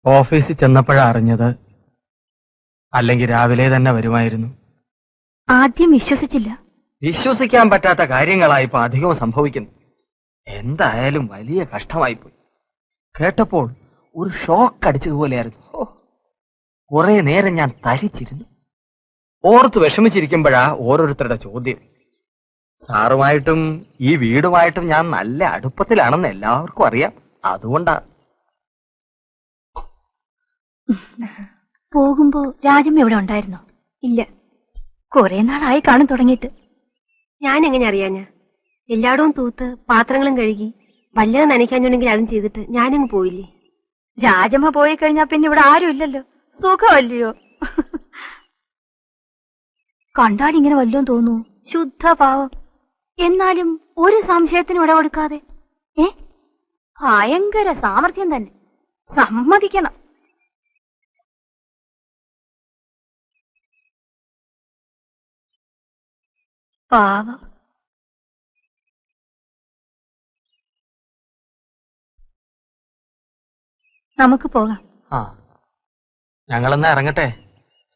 ഓഫീസിൽ ചെന്നപ്പോഴാ അറിഞ്ഞത്. അല്ലെങ്കിൽ രാവിലെ തന്നെ വരുമായിരുന്നു. ആദ്യം വിശ്വസിച്ചില്ല. വിശ്വസിക്കാൻ പറ്റാത്ത കാര്യങ്ങളായി ഇപ്പൊ അധികവും സംഭവിക്കുന്നു. എന്തായാലും വലിയ കഷ്ടമായിപ്പോയി. കേട്ടപ്പോൾ ഒരു ഷോക്ക് അടിച്ചതുപോലെയായിരുന്നു. കുറെ നേരം ഞാൻ തരിച്ചിരുന്നു. ഓർത്ത് വിഷമിച്ചിരിക്കുമ്പോഴാ ഓരോരുത്തരുടെ ചോദ്യം. സാറുമായിട്ടും ഈ വീടുമായിട്ടും ഞാൻ നല്ല അടുപ്പത്തിലാണെന്ന് എല്ലാവർക്കും അറിയാം. അതുകൊണ്ടാ. പോകുമ്പോ രാജമ്മ ഇവിടെ ഉണ്ടായിരുന്നോ? ഇല്ല. കുറെ നാളായി കാണാൻ തുടങ്ങിയിട്ട്. ഞാൻ എങ്ങനെ അറിയാഞ്ഞ? എല്ലായിടവും തൂത്ത് പാത്രങ്ങളും കഴുകി വല്ലത് നനയ്ക്കാഞ്ഞുണ്ടെങ്കിൽ അതും ചെയ്തിട്ട് ഞാനങ്ങ് പോയില്ലേ. രാജമ്മ പോയി കഴിഞ്ഞാ പിന്നെ ഇവിടെ ആരും ഇല്ലല്ലോ. സുഖമല്ലയോ? കണ്ടാൽ ഇങ്ങനെ വല്ലോം തോന്നൂ. ശുദ്ധ പാവം. എന്നാലും ഒരു സംശയത്തിനും ഇട കൊടുക്കാതെ. ഭയങ്കര സാമർഥ്യം തന്നെ, സമ്മതിക്കണം. പാവം. നമുക്ക് പോകാം. ആ, ഞങ്ങളെന്നാ ഇറങ്ങട്ടെ.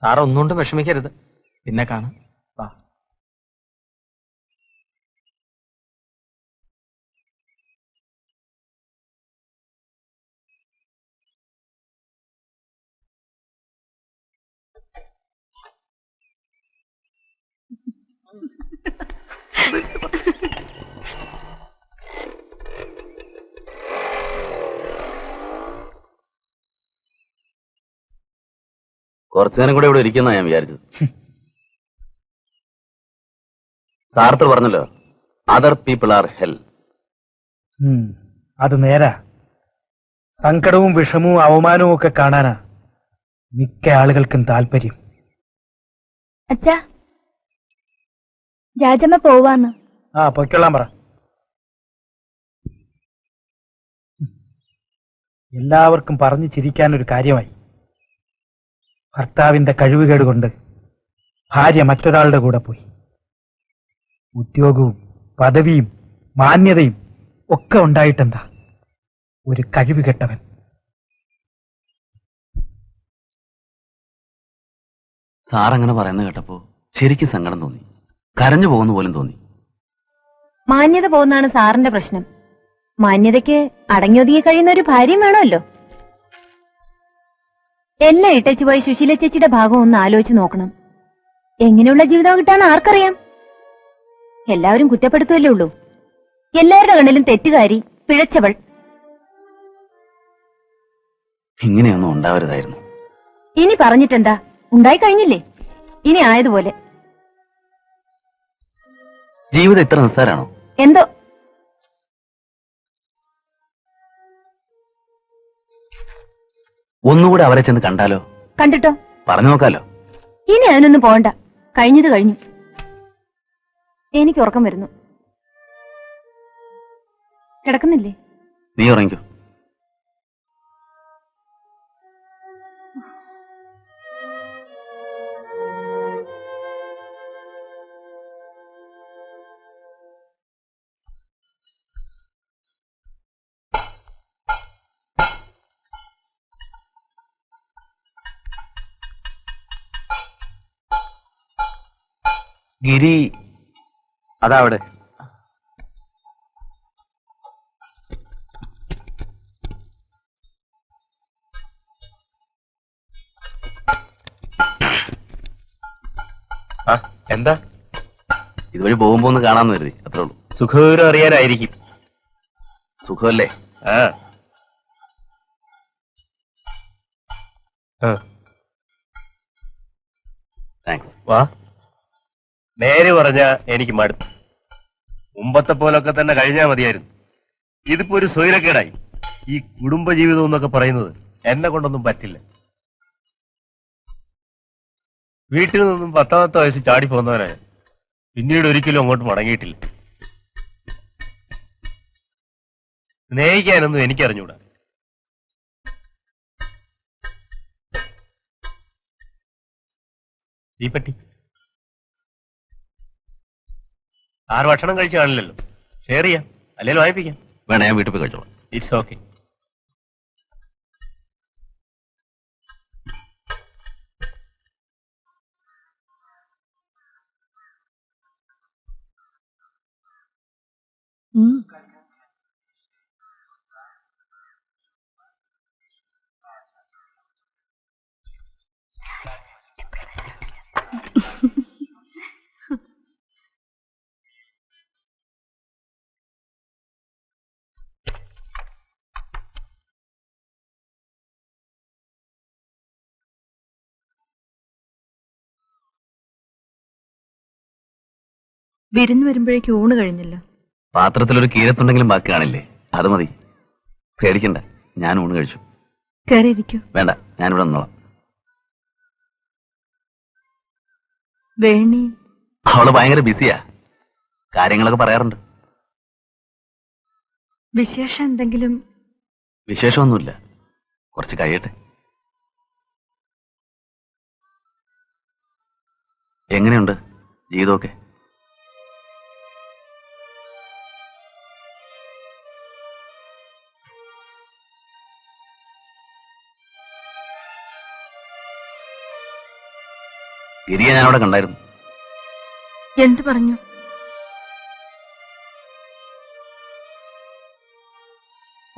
സാർ ഒന്നുകൊണ്ടും വിഷമിക്കരുത്. പിന്നെ കാണാം. വാ. കുറച്ചു നേരം കൂടെ ഇവിടെ ഇരിക്കുന്ന ഞാൻ വിചാരിച്ചത്. സാർത്ത് പറഞ്ഞല്ലോ, അതർ പീപ്പിൾ ആർ ഹെൽ. അത് നേരാ. സങ്കടവും വിഷമവും അവമാനവും ഒക്കെ കാണാനാ മിക്ക ആളുകൾക്കും താല്പര്യം. അച്ഛാ, രാജമ്മ പോവാന്ന്. പൊയ്ക്കൊള്ളാൻ പറ. എല്ലാവർക്കും പറഞ്ഞു ചിരിക്കാനൊരു കാര്യമായി. ഭർത്താവിന്റെ കഴിവുകേട് കൊണ്ട് ഭാര്യ മറ്റൊരാളുടെ കൂടെ പോയി. ഉദ്യോഗവും പദവിയും മാന്യതയും ഒക്കെ ഉണ്ടായിട്ടെന്താ, ഒരു കഴിവ് കെട്ടവൻ. സാറങ്ങനെ പറയുന്നത് കേട്ടപ്പോ ശരിക്കും സങ്കടം തോന്നി. കരഞ്ഞു പോകുന്ന പോലും തോന്നി. മാന്യത പോകുന്നതാണ് സാറിന്റെ പ്രശ്നം. മാന്യതയ്ക്ക് അടങ്ങിയൊതുങ്ങി കഴിയുന്ന ഒരു ഭാര്യയും വേണമല്ലോ. എല്ലാം ഇട്ടച്ചു പോയി സുശീല ചേച്ചിയുടെ ഭാഗം ഒന്ന് ആലോചിച്ച് നോക്കണം. എങ്ങനെയുള്ള ജീവിതം കിട്ടാൻ ആർക്കറിയാം? എല്ലാവരും കുറ്റപ്പെടുത്തുകയല്ലേ ഉള്ളൂ. എല്ലാവരുടെ കണ്ണിലും തെറ്റുകാരി, പിഴച്ചവൾ. ഇങ്ങനെയൊന്നും ഉണ്ടാവരുതായിരുന്നു. ഇനി പറഞ്ഞിട്ടെന്താ, ഉണ്ടായി കഴിഞ്ഞില്ലേ, ഇനി ആയതുപോലെ. ജീവിതം ഇത്ര നിസ്സാരാണോ? എന്തോ ഒന്നുകൂടെ അവരെ ചെന്ന് കണ്ടാലോ? കണ്ടിട്ടോ? പറഞ്ഞു നോക്കാലോ. ഇനി അതിനൊന്നും പോകണ്ട. കഴിഞ്ഞത് കഴിഞ്ഞു. എനിക്ക് ഉറക്കം വരുന്നു. കിടക്കുന്നില്ലേ? നീ ഉറങ്ങിക്കോ. ഗിരി അതാ അവിടെ. എന്താ? ഇതുവഴി പോകുമ്പോ ഒന്ന് കാണാന്ന് കരുതി, അത്രേ ഉള്ളൂ. സുഖവിവരം അറിയാനായിരിക്കും. സുഖമല്ലേ? താങ്ക്സ്. വാ. നേര് പറഞ്ഞ എനിക്ക് മടുത്തു. മുമ്പത്തെ പോലൊക്കെ തന്നെ കഴിഞ്ഞാൽ മതിയായിരുന്നു. ഇതിപ്പോ ഒരു സ്വൈരക്കേടായി. ഈ കുടുംബജീവിതം എന്നൊക്കെ പറയുന്നത് എന്നെ കൊണ്ടൊന്നും പറ്റില്ല. വീട്ടിൽ നിന്നും 10ാമത്തെ വയസ്സ് ചാടി പോകുന്നവനായ പിന്നീട് ഒരിക്കലും അങ്ങോട്ട് മടങ്ങിയിട്ടില്ല. സ്നേഹിക്കാനൊന്നും എനിക്കറിഞ്ഞൂടാ. തീപ്പറ്റി ആറ് ഭക്ഷണം കഴിച്ചു കാണില്ലല്ലോ. ഷെയർ ചെയ്യാം, അല്ലെങ്കിൽ വാങ്ങിപ്പിക്കാം. വേണേ ഞാൻ വീട്ടിൽ പോയി കഴിച്ചോളാം. It's okay. വിരുന്ന് വരുമ്പോഴേക്കും ഊണ് കഴിഞ്ഞല്ലോ. പാത്രത്തിലൊരു കീരത്തുണ്ടെങ്കിലും ബാക്കി കാണില്ലേ? അത് മതി. പേടിക്കണ്ട, ഞാൻ ഊണ് കഴിച്ചു. കയറിയിരിക്കൂ. വേണ്ട, ഞാനിവിടെ നിന്നോളാം. വേണി അവള് ഭയങ്കര ബിസിയാ. കാര്യങ്ങളൊക്കെ പറയാറുണ്ട്. വിശേഷം എന്തെങ്കിലും? വിശേഷമൊന്നുമില്ല, കുറച്ച് കഴിയട്ടെ. എങ്ങനെയുണ്ട് ജീവിതമൊക്കെ? ഗിരിയെ ഞാനവിടെ കണ്ടായിരുന്നു. എന്ത് പറഞ്ഞു?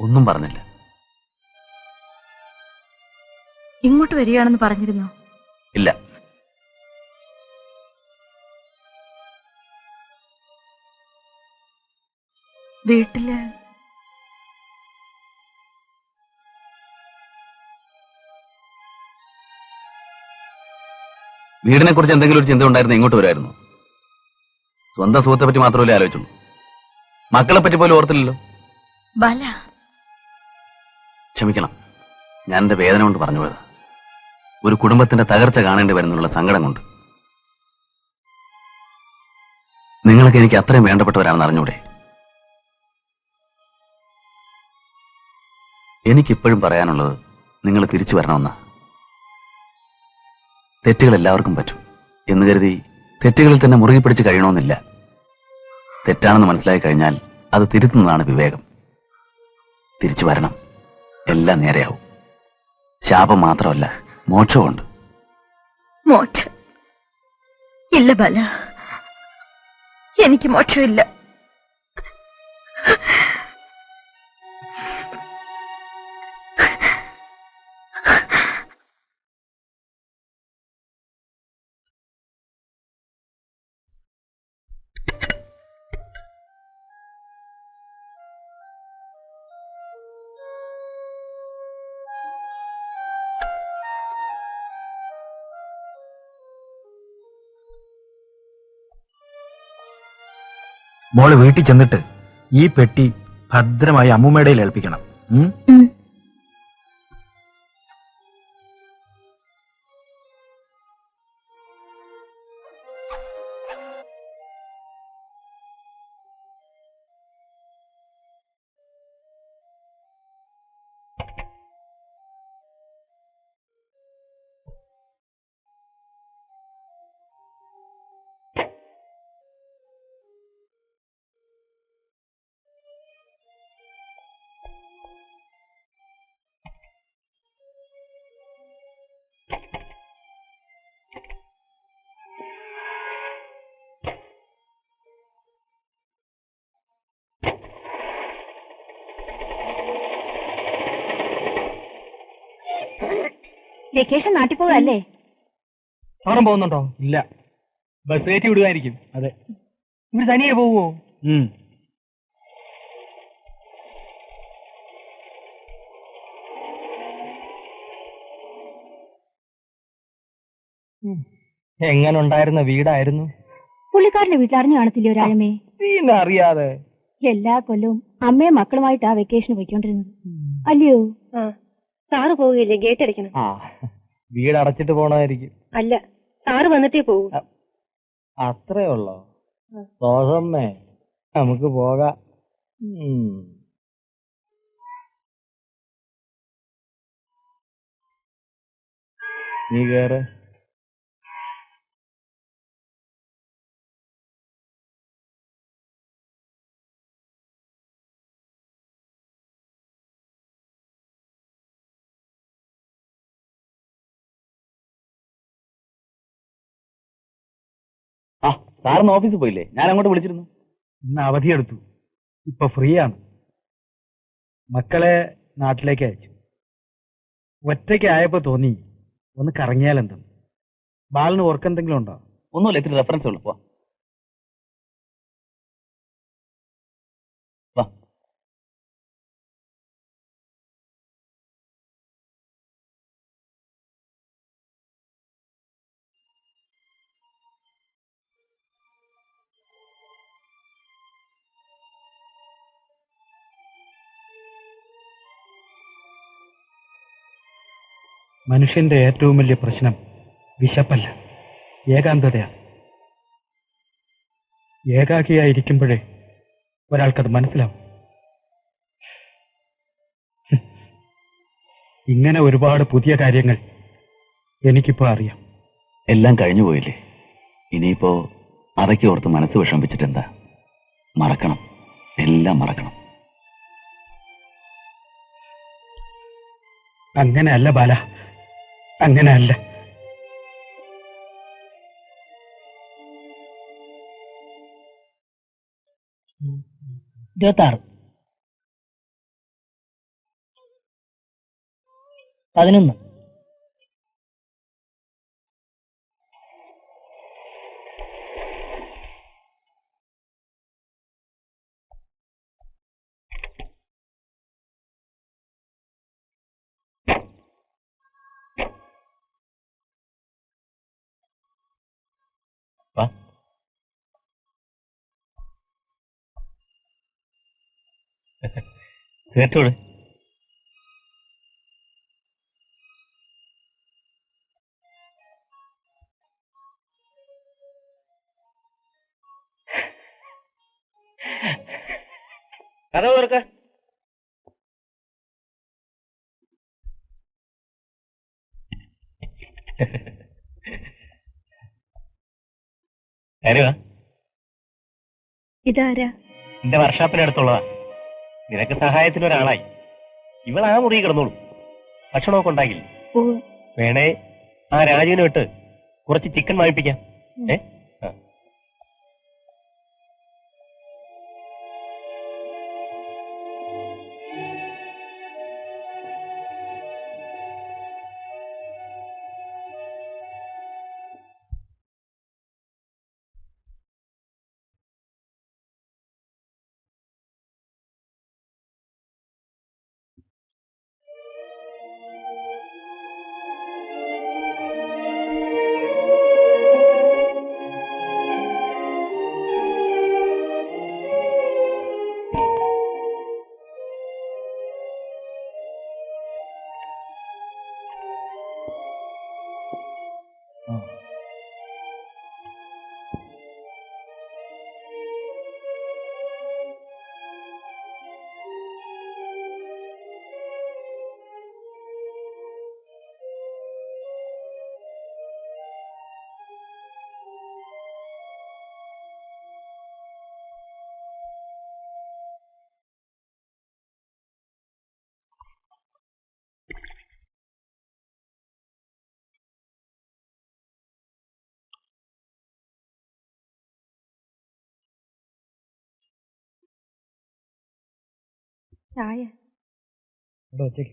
ഒന്നും പറഞ്ഞില്ല. ഇങ്ങോട്ട് വരികയാണെന്ന് പറഞ്ഞിരുന്നോ? ഇല്ല. വീട്ടില് വീടിനെ കുറിച്ച് എന്തെങ്കിലും ഒരു ചിന്ത ഉണ്ടായിരുന്നു ഇങ്ങോട്ട് വരുമായിരുന്നു. സ്വന്തം സുഹൃത്തെ പറ്റി മാത്രമല്ലേ ആലോചിച്ചുള്ളൂ. മക്കളെ പറ്റി പോലും ഓർത്തില്ലല്ലോ. ബാല, ക്ഷമിക്കണം, ഞാൻ എന്റെ വേദന കൊണ്ട് പറഞ്ഞു പോയത്. ഒരു കുടുംബത്തിന്റെ തകർച്ച കാണേണ്ടി വരുന്നുള്ള സങ്കടം കൊണ്ട്. നിങ്ങളൊക്കെ എനിക്ക് അത്രയും വേണ്ടപ്പെട്ടവരാണെന്ന് അറിഞ്ഞൂടെ? എനിക്കിപ്പോഴും പറയാനുള്ളത് നിങ്ങൾ തിരിച്ചു വരണമെന്നാ. തെറ്റുകൾ എല്ലാവർക്കും പറ്റും എന്ന് കരുതി തെറ്റുകളിൽ തന്നെ മുറുകി പിടിച്ച് കഴിയണമെന്നില്ല. തെറ്റാണെന്ന് മനസ്സിലായി കഴിഞ്ഞാൽ അത് തിരുത്തുന്നതാണ് വിവേകം. തിരിച്ചു വരണം, എല്ലാം നേരെയാവും. ശാപം മാത്രമല്ല, മോക്ഷമുണ്ട്. മോക്ഷം ഇല്ല ബാല, എനിക്ക് മോക്ഷമില്ല. മോള് വീട്ടിൽ ചെന്നിട്ട് ഈ പെട്ടി ഭദ്രമായി അമ്മൂമ്മയുടെ കയ്യിൽ ഏൽപ്പിക്കണം. വെക്കേഷൻ നാട്ടിൽ പോകല്ലേ? സാറും പോകുന്നുണ്ടോ? ഇല്ല, ബസ് കയറ്റി വിടുമായിരിക്കും. അതെ. ഇവിടെ തനിയെ പോവോ? എങ്ങനെ ഉണ്ടായിരുന്ന വീടായിരുന്നു? പുള്ളിക്കാരന്റെ വീട്ടിൽ അറിഞ്ഞു കാണത്തില്ലേ ഒരാഴമേ? പിന്നെ അറിയാതെ എല്ലാ കൊല്ലവും അമ്മയും മക്കളുമായിട്ടാ വെക്കേഷന് പോയിക്കൊണ്ടിരുന്നത്, അല്ലയോ? സാറ് പോവുകയില്ലേ? ഗേറ്റ് അടയ്ക്കണം. ആ, വീട് അടച്ചിട്ട് പോണായിരിക്കും. അല്ല, സാറ് വന്നിട്ടേ പോകൂ. അത്രേ ഉള്ളോ? ദോസമ്മേ, നമുക്ക് പോകാം. നീ കേറ്. ആ, സാറിന് ഓഫീസിൽ പോയില്ലേ? ഞാൻ അങ്ങോട്ട് വിളിച്ചിരുന്നു. ഇന്ന് അവധിയെടുത്തു, ഇപ്പൊ ഫ്രീ ആണ്. മക്കളെ നാട്ടിലേക്ക് അയച്ചു. ഒറ്റയ്ക്ക് ആയപ്പോ തോന്നി ഒന്ന് കറങ്ങിയാലെന്തും. ബാലിന് ഓർക്കെന്തെങ്കിലും ഉണ്ടോ? ഒന്നുമില്ല, ഇത്തിരി റെഫറൻസ് ഉള്ളു. വാ. മനുഷ്യന്റെ ഏറ്റവും വലിയ പ്രശ്നം വിശപ്പല്ല, ഏകാന്തതയാണ്. ഏകാകിയായിരിക്കുമ്പോഴേ ഒരാൾക്കത് മനസ്സിലാവും. ഇങ്ങനെ ഒരുപാട് പുതിയ കാര്യങ്ങൾ എനിക്കിപ്പോ അറിയാം. എല്ലാം കഴിഞ്ഞു പോയില്ലേ? ഇനിയിപ്പോ അതൊക്കെ ഓർത്ത് മനസ്സ് വിഷമിപ്പിച്ചിട്ടെന്താ? മറക്കണം, എല്ലാം മറക്കണം. അങ്ങനെയല്ല ബാല, അങ്ങനെയല്ല. ഇരുപത്താറ് 11 വാ. സിഗരറ്റോട്. കഥ ഓർക്ക. ആരുവാ? ഇതാരാ? എന്റെ വർഷാപ്പിനടുത്തുള്ളതാ. നിനക്ക് സഹായത്തിന് ഒരാളായി. ഇവൾ ആ മുറി കിടന്നോളൂ. ഭക്ഷണമൊക്കെ ഉണ്ടാക്കില്ല. വേണേ ആ രാജുവിനെ വിട്ട് കുറച്ച് ചിക്കൻ വാങ്ങിപ്പിക്കാം. ഏ ആ. ചായ. ഇവിടെ വെച്ചേക്ക്.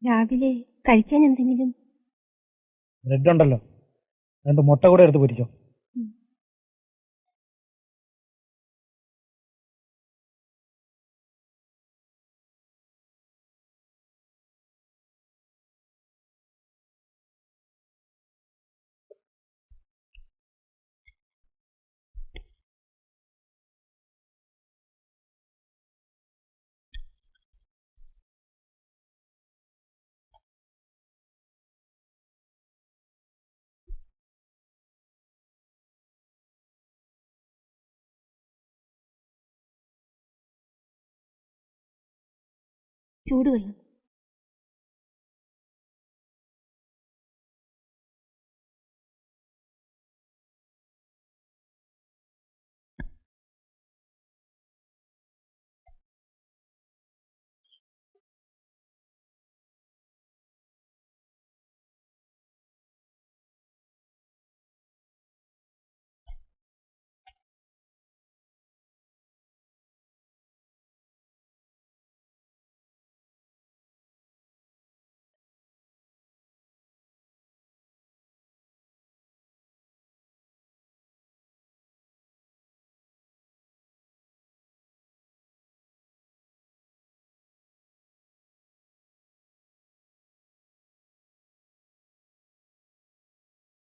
രാവിലെ കഴിക്കാൻ എന്തെങ്കിലും? ബ്രെഡ് ഉണ്ടല്ലോ, 2 മുട്ട കൂടെ എടുത്ത് പൊരിച്ചോ. ചൂടുവെള്ളം.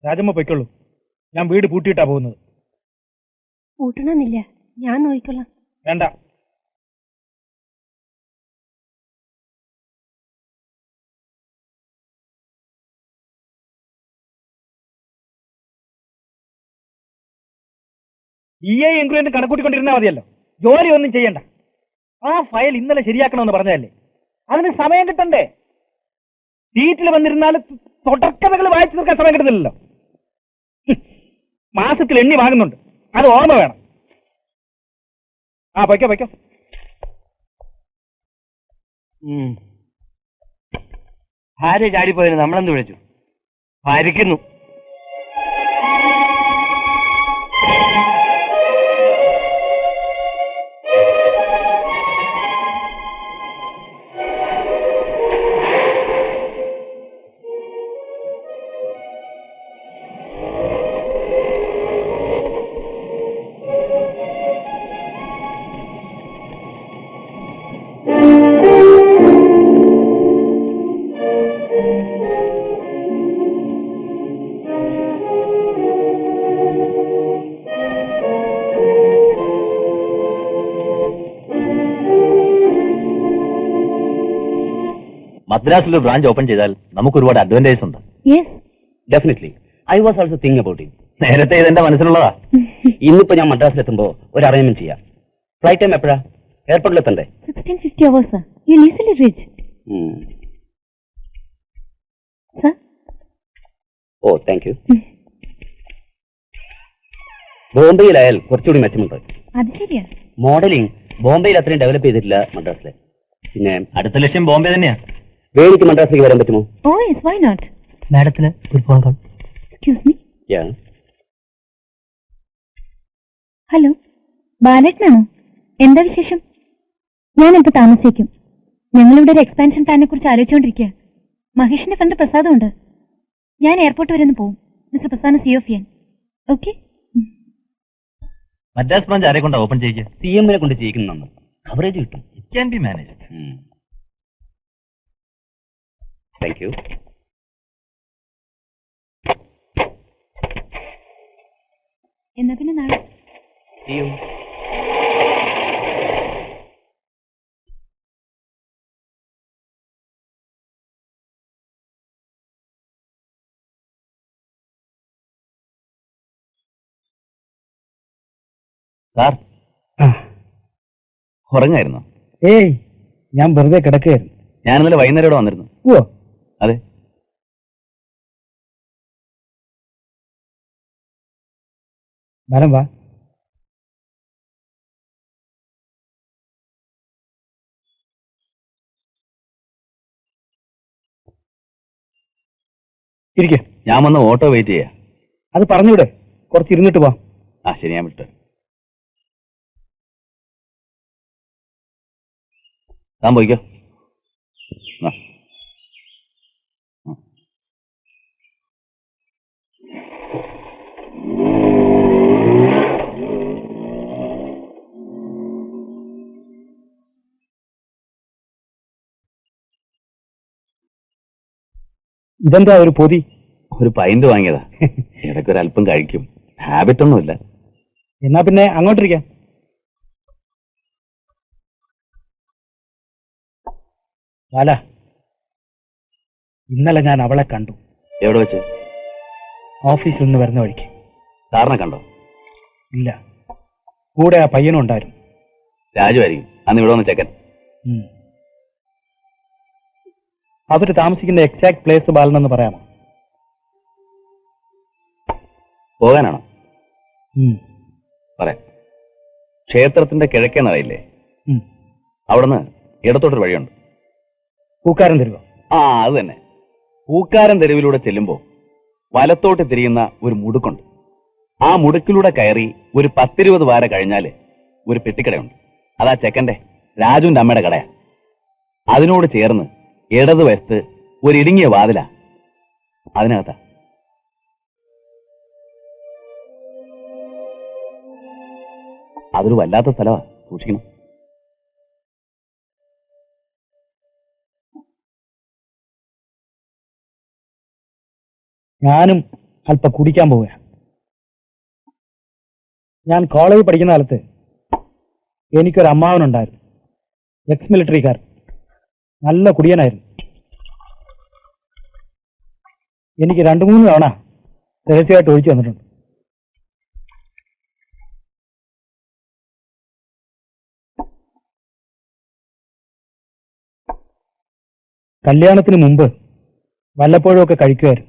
രാജമ്മ പൊയ്ക്കുള്ളൂ, ഞാൻ വീട് പൂട്ടിയിട്ടാ പോകുന്നത്. പൂട്ടണമെന്നില്ല, ഞാൻ നോക്കിക്കൊള്ളാം. വേണ്ട. ഇൻക്വയറിന് കണക്കൂട്ടിക്കൊണ്ടിരുന്നാൽ മതിയല്ലോ, ജോലി ഒന്നും ചെയ്യണ്ട. ആ ഫയൽ ഇന്നലെ ശരിയാക്കണമെന്ന് പറഞ്ഞതല്ലേ, അതിന് സമയം കിട്ടണ്ടേ? സീറ്റിൽ വന്നിരുന്നാൽ തുടക്കഥകൾ വായിച്ചു തീർക്കാൻ സമയം കിട്ടുന്നില്ലല്ലോ. മാസത്തിൽ എണ്ണി വാങ്ങുന്നുണ്ട്, അത് ഓർമ്മ വേണം. ആ പൊയ്ക്കോ പൊയ്ക്കോ. ഭാര്യ ചാടിപ്പോയതിന് നമ്മളെന്ത് വിളിച്ചു? ഭാര്യക്കുന്നു. മദ്രാസിൽ ഒരു ബ്രാഞ്ച് ഓപ്പൺ ചെയ്താൽ നമുക്ക് ഒരുപാട് അഡ്വാൻറ്റേജ് ഉണ്ട്. Yes. Definitely. I was also think about it. നേരത്തെ ഇതെന്റെ മനസ്സിലുള്ളതാ. ഇന്നിപ്പോ ഞാൻ മദ്രാസിലെത്തുമ്പോ ഒരു അറേഞ്ച്മെന്റ് ചെയ്യാം. ഫ്ലൈറ്റ് ടൈം എപ്പോഴാ? എയർപോർട്ടിലെത്തണ്ടേ? 1650 hours, sir. You'll easily reach. Sir? ഓ, താങ്ക് യു. ബോംബെയിലായാൽ കുറച്ചുകൂടി മെച്ചമുണ്ട്. അത് ശരിയാ. മോഡലിംഗ് ബോംബെയിൽ അത്രയും ഡെവലപ്പ് ചെയ്തിട്ടില്ല മദ്രാസിലെ. പിന്നെ അടുത്ത ലക്ഷ്യം ബോംബെ തന്നെയാ. വേണിക്ക് മദ്രാസിലേക്ക് വരാൻ പറ്റുമോ? Oh, yes, why not? മാഡത്തിന് ഒരു ഫോൺ കോൾ. Excuse me. യാ. ഹലോ, ബാലേട്ടനാണോ? എന്താ വിശേഷം? ഞാനിപ്പോ താമസിക്കും. ഞങ്ങളിവിടെ ഒരു എക്സ്പാൻഷൻ പ്ലാനെ കുറിച്ച് ആലോചിച്ചുകൊണ്ടിരിക്കുക. മഹേഷിന്റെ ഫ്രണ്ട് പ്രസാദുണ്ട്. ഞാൻ എയർപോർട്ട് വരെ ഒന്ന് പോകും. മിസ്റ്റർ പ്രസാദ് സി ഓഫ് ചെയ്യാൻ. ഓക്കെ? മദ്രാസ് ബ്രാഞ്ച് ആരെ കൊണ്ടാ ഓപ്പൺ ചെയ്യുക? CM നെ കൊണ്ട് ചെയ്യിക്കുന്ന കവറേജ് കിട്ടും. It can be managed. Thank you. എന്നാ പിന്നെ നാളെ. See you. സാർ ഉറങ്ങായിരുന്നോ? ഏയ്, ഞാൻ വെറുതെ കിടക്കുകയായിരുന്നു. ഞാൻ ഇന്നലെ വൈകുന്നേരം ഇവിടെ വന്നിരുന്നു. ഓ, അതെ. വരം വാ. ഇരിക്കെ. ഞാൻ വന്ന് ഓട്ടോ വെയിറ്റ് ചെയ്യാ. അത് പറഞ്ഞൂടെ? കുറച്ച് ഇരുന്നിട്ട് പോവാം. ആ ശരി, ഞാൻ വിട്ടു. താൻ പോയിക്കോ. ആ. ഇതെന്താ ഒരു പൊതി? ഒരു പൈന്റ് വാങ്ങിയതാ. ഇടയ്ക്ക് ഒരു അല്പം കഴിക്കും. ഹാബിറ്റ് ഒന്നുമില്ല. എന്നാ പിന്നെ അങ്ങോട്ടിരിക്കാം. ബാല, ഇന്നലെ ഞാൻ അവളെ കണ്ടു. എവിടെ വെച്ച്? ഓഫീസിൽ നിന്ന് വരുന്ന വഴിക്ക്. സാറിനെ കണ്ടോ? ഇല്ല, കൂടെ ആ പയ്യനും ഉണ്ടായിരുന്നു. രാജുവായിരിക്കും. അന്ന് ഇവിടെ വന്ന് ചെക്കൻ. അവര് താമസിക്കുന്ന എക്സാക്ട് പ്ലേസ് ബാലനെന്ന് പറയാമോ? പോകാനാണോ? പറയാം. ക്ഷേത്രത്തിന്റെ കിഴക്കേ നടയില്ലേ, അവിടുന്ന് ഇടത്തോട്ടൊരു വഴിയുണ്ട്. പൂക്കാരൻ തെരുവോ? ആ, അത് തന്നെ. പൂക്കാരൻ തെരുവിലൂടെ ചെല്ലുമ്പോ വലത്തോട്ട് തിരിയുന്ന ഒരു മുടുക്കുണ്ട്. ആ മുടുക്കിലൂടെ കയറി ഒരു 10-20 വാര കഴിഞ്ഞാല് ഒരു പെട്ടിക്കടയുണ്ട്. അതാ ചെക്കന്റെ, രാജുവിന്റെ അമ്മയുടെ കടയാ. അതിനോട് ചേർന്ന് ഇടതുവശത്ത് ഒരു ഇടുങ്ങിയ വാതിലാ. അതിനകത്താ. അതൊരു വല്ലാത്ത സ്ഥലമാ, സൂക്ഷിക്കണം. ഞാനും അല്പം കുടിക്കാൻ പോവുക. ഞാൻ കോളേജിൽ പഠിക്കുന്ന കാലത്ത് എനിക്കൊരു അമ്മാവനുണ്ടായിരുന്നു. എക്സ് മിലിറ്ററിക്കാരൻ. നല്ല കുടിയനായിരുന്നു. എനിക്ക് 2-3 തവണ രഹസ്യമായിട്ട് ഒഴിച്ചു വന്നിട്ടുണ്ട്. കല്യാണത്തിന് മുമ്പ് വല്ലപ്പോഴും ഒക്കെ കഴിക്കുമായിരുന്നു.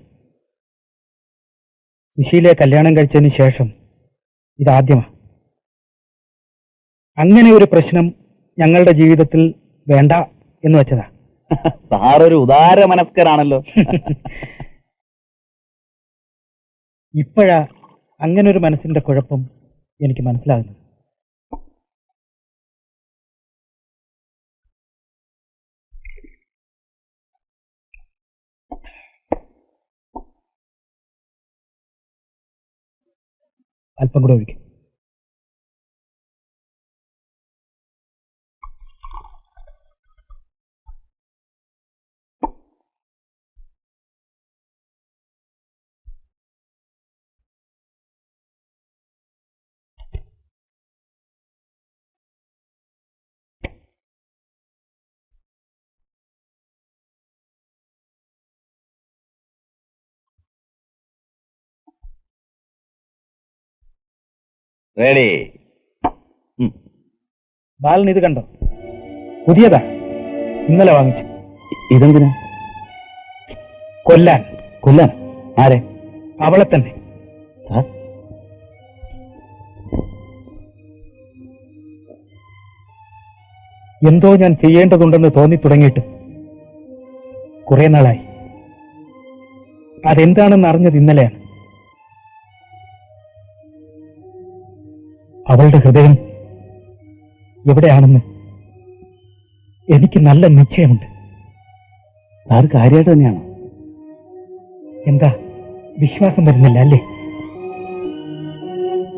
സുശീലയെ കല്യാണം കഴിച്ചതിന് ശേഷം ഇതാദ്യമാണ്. അങ്ങനെ ഒരു പ്രശ്നം ഞങ്ങളുടെ ജീവിതത്തിൽ വേണ്ട എന്ന് വെച്ചതാ. സാറൊരു ഉദാര മനസ്കരാണല്ലോ. ഇപ്പോഴാ അങ്ങനെ ഒരു മനസ്സിന്റെ കുഴപ്പം എനിക്ക് മനസ്സിലാകുന്നത്. അല്പം കൂടെ ഒഴിക്കും. റെഡി. ബാലൻ ഇത് കണ്ടോ? പുതിയതാ, ഇന്നലെ വാങ്ങിച്ചു. ഇതെന്തിനാ? കൊല്ലാൻ. കൊല്ലാൻ? ആരെ? അവളെ തന്നെ. സാർ, എന്തോ ഞാൻ ചെയ്യേണ്ടതുണ്ടെന്ന് തോന്നി തുടങ്ങിയിട്ട് കുറെ നാളായി. അതെന്താണെന്ന് അറിഞ്ഞത് ഇന്നലെയാണ്. അവളുടെ ഹൃദയം എവിടെയാണെന്ന് എനിക്ക് നല്ല നിശ്ചയമുണ്ട്. സാർ കാര്യമായിട്ട് തന്നെയാണോ? എന്താ വിശ്വാസം വരുന്നില്ല അല്ലേ?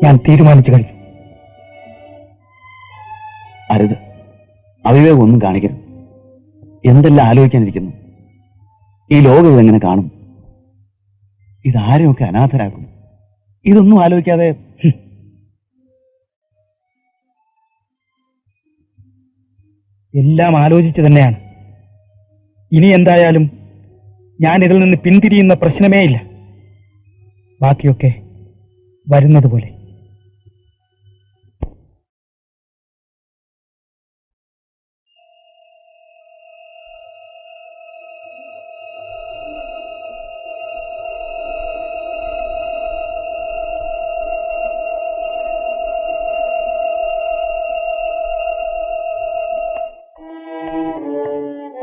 ഞാൻ തീരുമാനിച്ചു കഴിഞ്ഞു. അരുത്, അവിവേകം ഒന്നും കാണിക്കരുത്. എന്തെല്ലാം ആലോചിക്കാനിരിക്കുന്നു. ഈ ലോകം ഇതെങ്ങനെ കാണും? ഇതാരെയൊക്കെ അനാഥരാക്കും. ഇതൊന്നും ആലോചിക്കാതെ എല്ലാം ആലോചിച്ചു തന്നെയാണ്. ഇനി എന്തായാലും ഞാൻ ഇതിൽ നിന്ന് പിന്തിരിയുന്ന പ്രശ്നമേ ഇല്ല. ബാക്കിയൊക്കെ വരുന്നത് പോലെ.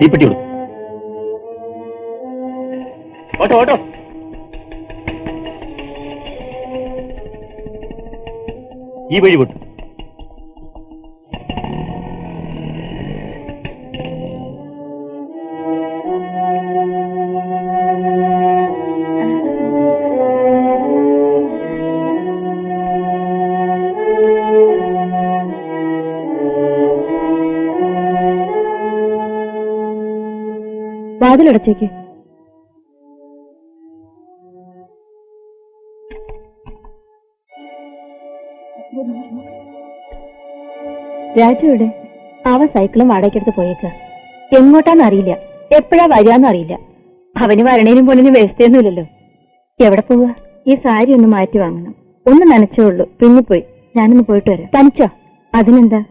തീപ്പെട്ടി കൊടുക്കും. Auto auto. ഈ വഴി വിട്ടു. വാതിലടച്ചേക്ക്. രാജുവിടെ? അവ സൈക്കിളും വാടകയ്ക്കെടുത്ത് പോയേക്ക. എങ്ങോട്ടാന്ന് അറിയില്ല, എപ്പോഴാ വരികയെന്നും അറിയില്ല. അവന് വരണേനും പോണിനും വ്യവസ്ഥയൊന്നുമില്ലല്ലോ. എവിടെ പോവുക? ഈ സാരി ഒന്ന് മാറ്റി വാങ്ങണം. ഒന്ന് നനച്ചേ ഉള്ളൂ, പിന്നെ പോയി. ഞാനൊന്ന് പോയിട്ട് വരാം. തനിച്ചോ? അതിനെന്താ?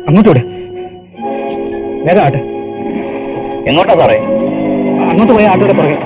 അങ്ങോട്ടോടെ വേഗം ആട്ടെ. എങ്ങോട്ടാ സാറേ? അങ്ങോട്ട് പോയ ആട്ടോടെ പുറകെ.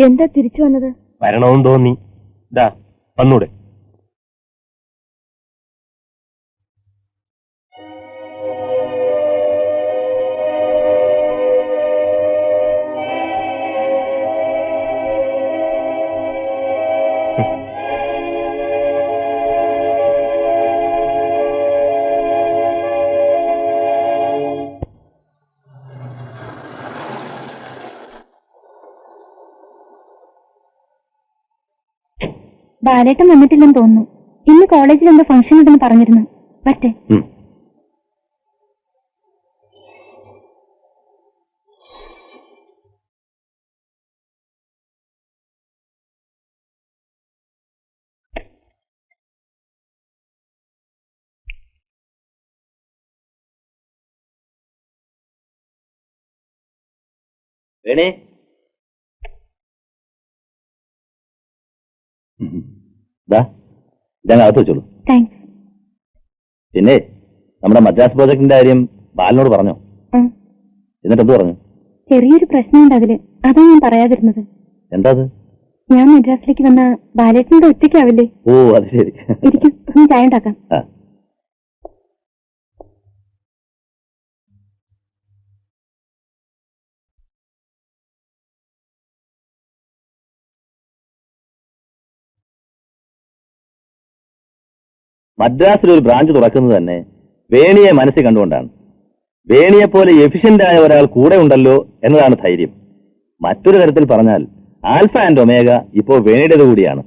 എന്താ തിരിച്ചു വന്നത്? വരണമെന്ന് തോന്നി. ഇതാ വന്നൂടെ? ബാലേട്ടൻ വന്നിട്ടില്ലെന്ന് തോന്നുന്നു. ഇന്ന് കോളേജിൽ എന്തോ ഫംഗ്ഷൻ ഉണ്ടെന്ന് പറഞ്ഞിരുന്നു. വരട്ടെ. വേണേ ഞാൻ അകത്ത് വെച്ചോളൂ. താങ്ക്സ്. പിന്നെ നമ്മുടെ മദ്രാസ് പ്രോജക്ടിന്റെ കാര്യം ബാലിനോട് പറഞ്ഞോ? എന്നിട്ട് എന്ത് പറഞ്ഞു? ചെറിയൊരു പ്രശ്നമുണ്ട് അതില്. അതാ ഞാൻ പറയാതിരുന്നത്. എന്താ അത്? ഞാൻ മദ്രാസിലേക്ക് വന്ന ബാലേട്ടനോട് ഒറ്റയ്ക്കാവില്ലേ? ഓ അത് ശരി. ഇരിക്കും, ഒന്ന് ചായ ഉണ്ടാക്കാം. മദ്രാസിൽ ഒരു ബ്രാഞ്ച് തുറക്കുന്നത് തന്നെ വേണിയെ മനസ്സിൽ കണ്ടുകൊണ്ടാണ്. വേണിയെ പോലെ എഫിഷ്യന്റ് ആയ ഒരാൾ കൂടെ ഉണ്ടല്ലോ എന്നതാണ് ധൈര്യം. മറ്റൊരു തരത്തിൽ പറഞ്ഞാൽ ആൽഫ ആൻഡ് ഒമേഗ ഇപ്പോൾ വേണിയുടേത് കൂടിയാണ്.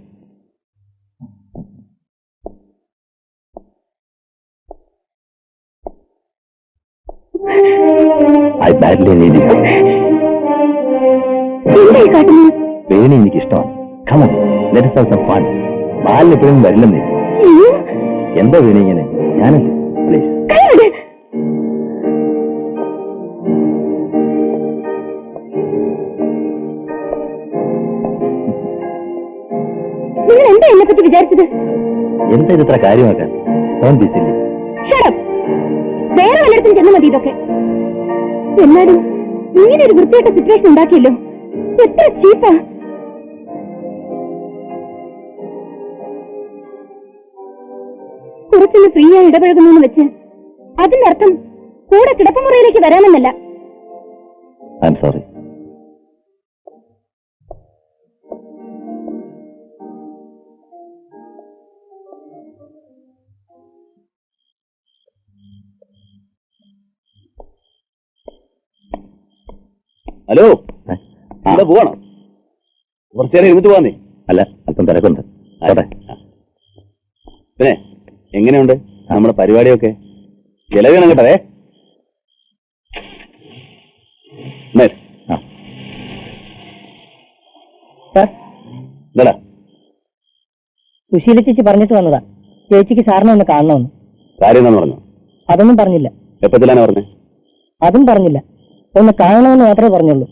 വേണി എനിക്ക് ഇഷ്ടമാണ്. Come on let us have some fun. ബാലിന് എപ്പോഴും വരില്ലെന്നേ. എന്താ വേണി ഇങ്ങനെ? ഞാനല്ലേ പ്ലീസ്. നിങ്ങൾ എന്താ എന്നെ പറ്റി വിചാരിച്ചത്? എന്താ ഇത്ര കാര്യമാക്കാൻ? വേറെ വല്ലയിടത്തും ചെന്ന് മതി ഇതൊക്കെ. എന്നാലും ഇങ്ങനെ ഒരു വൃത്തിയായിട്ട സിറ്റുവേഷൻ ഉണ്ടാക്കിയല്ലോ. എത്ര ചീപ്പാ. കുറച്ചൊന്ന് ഫ്രീ ആയി ഇടപഴകുന്നു വെച്ച് അതിന്റെ അർത്ഥം കൂടെ കിടപ്പുമുറിയിലേക്ക് വരാമെന്നല്ല. I am sorry. ഹലോ, ഇവിടെ പോവാണോ? കുറച്ചേരം ഇരുന്നിട്ട് പോവാന്നേ. അല്ല, അല്പം തിരക്കുണ്ട്. പിന്നെ എങ്ങനെയുണ്ട് നമ്മുടെ പരിപാടിയൊക്കെ? ചെലവേണം കേട്ടതേ. എന്താ സുശീല ചേച്ചി പറഞ്ഞിട്ട് വന്നതാ, ചേച്ചിക്ക് സാറിനെ ഒന്ന് കാണണമെന്ന്. കാര്യം എന്താന്ന് പറഞ്ഞു? അതൊന്നും പറഞ്ഞില്ല. എപ്പത്തിലാണ് പറഞ്ഞത്? അതും പറഞ്ഞില്ല. ഒന്ന് കാണണമെന്ന് മാത്രമേ പറഞ്ഞുള്ളൂ.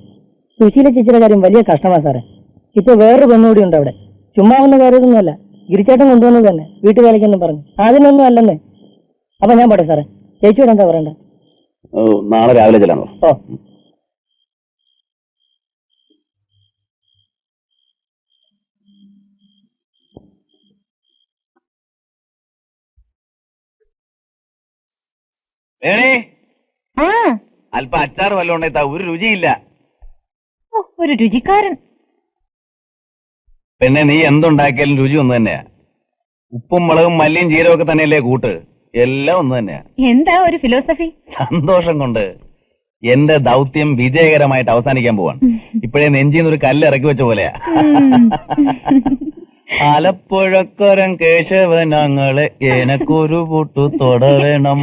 സുശീല ചേച്ചിയുടെ കാര്യം വലിയ കഷ്ടമാ സാറേ. ഇപ്പൊ വേറൊരു പെണ്ണുകൂടി ഉണ്ട് അവിടെ. ചുമ്മാ വന്ന കാര്യമൊന്നുമല്ല, ഗിരിച്ചേട്ടൻ കൊണ്ടുവന്നത് തന്നെ. വീട്ടുവേലയ്ക്കൊന്നും പറഞ്ഞു. അതിനൊന്നും അല്ലെന്നേ. അപ്പൊ ഞാൻ പോട്ടെ സാറേ. ചേച്ചിയോട് എന്താ പറയണ്ട? നാളെ രാവിലെ ചെല്ലാനോ? ഓ, അല്പം അച്ചാർ വല്ലതും ഉണ്ടെത്താ ഒരു രുചിയില്ല. ഒരു രുചിക്കാരൻ. പിന്നെ നീ എന്തുണ്ടാക്കിയാലും രുചി ഒന്ന് തന്നെയാ. ഉപ്പും മുളകും മല്ലിയും ജീരകമൊക്കെ തന്നെയല്ലേ കൂട്ട്? എല്ലാം ഒന്ന് തന്നെയാ. എന്താ ഒരു ഫിലോസഫി? സന്തോഷം കൊണ്ട് എന്റെ ദൗത്യം വിജയകരമായിട്ട് അവസാനിക്കാൻ പോവാണ്. ഇപ്പോഴേ നെഞ്ചിന്ന് ഒരു കല്ല് ഇറക്കി വെച്ച പോലെയാ. ആലപ്പുഴക്കരൻ കേശവനങ്ങളെ എനക്കൊരു പൊട്ടു തൊടവേണം.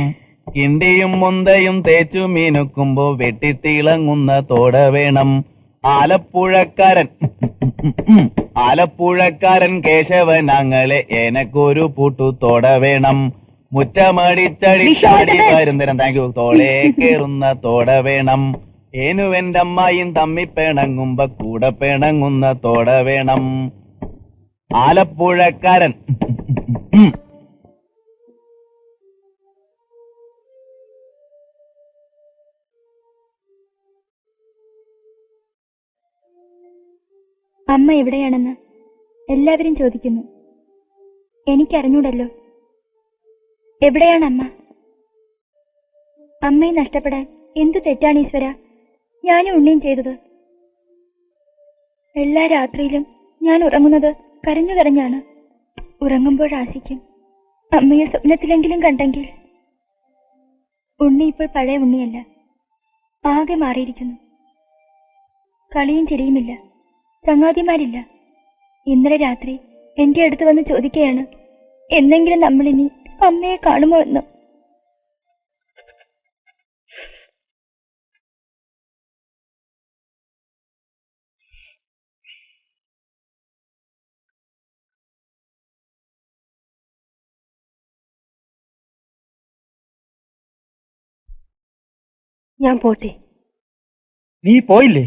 കിണ്ടിയും മുന്തയും തേച്ചു മീനുക്കുമ്പോ വെട്ടിത്തിളങ്ങുന്ന തോട വേണം. ആലപ്പുഴക്കാരൻ കേശവനങ്ങളെ എനക്കൊരു പൊട്ടു തൊട വേണം. മുറ്റമടിച്ചടിച്ചാടി വരുന്നേരം തോളേ കേറുന്ന തോട വേണം. ഏനുവെന്റെ അമ്മായും തമ്മി പിണങ്ങുമ്പോ കൂടെ പിണങ്ങുന്ന തോട വേണം. ആലപ്പുഴക്കാരൻ. അമ്മ എവിടെയാണെന്ന് എല്ലാവരും ചോദിക്കുന്നു. എനിക്കറിഞ്ഞൂടല്ലോ. എവിടെയാണ് അമ്മ? അമ്മയെ നഷ്ടപ്പെടാൻ എന്ത് തെറ്റാണ് ഈശ്വര ഞാനും ഉണ്ണിയും ചെയ്തത്? എല്ലാ രാത്രിയിലും ഞാൻ ഉറങ്ങുന്നത് കരഞ്ഞു കരഞ്ഞാണ്. ഉറങ്ങുമ്പോഴാശിക്കും അമ്മയെ സ്വപ്നത്തിലെങ്കിലും കണ്ടെങ്കിൽ. ഉണ്ണി ഇപ്പോൾ പഴയ ഉണ്ണിയല്ല, ആകെ മാറിയിരിക്കുന്നു. കളിയും ചിരിയുമില്ല, ചങ്ങാതിമാരില്ല. ഇന്നലെ രാത്രി എന്റെ അടുത്ത് വന്ന് ചോദിക്കുകയാണ് എന്നെങ്കിലും നമ്മളിനി അമ്മയെ കാണുമോ എന്ന്. ഞാൻ പോട്ടെ. നീ പോയില്ലേ?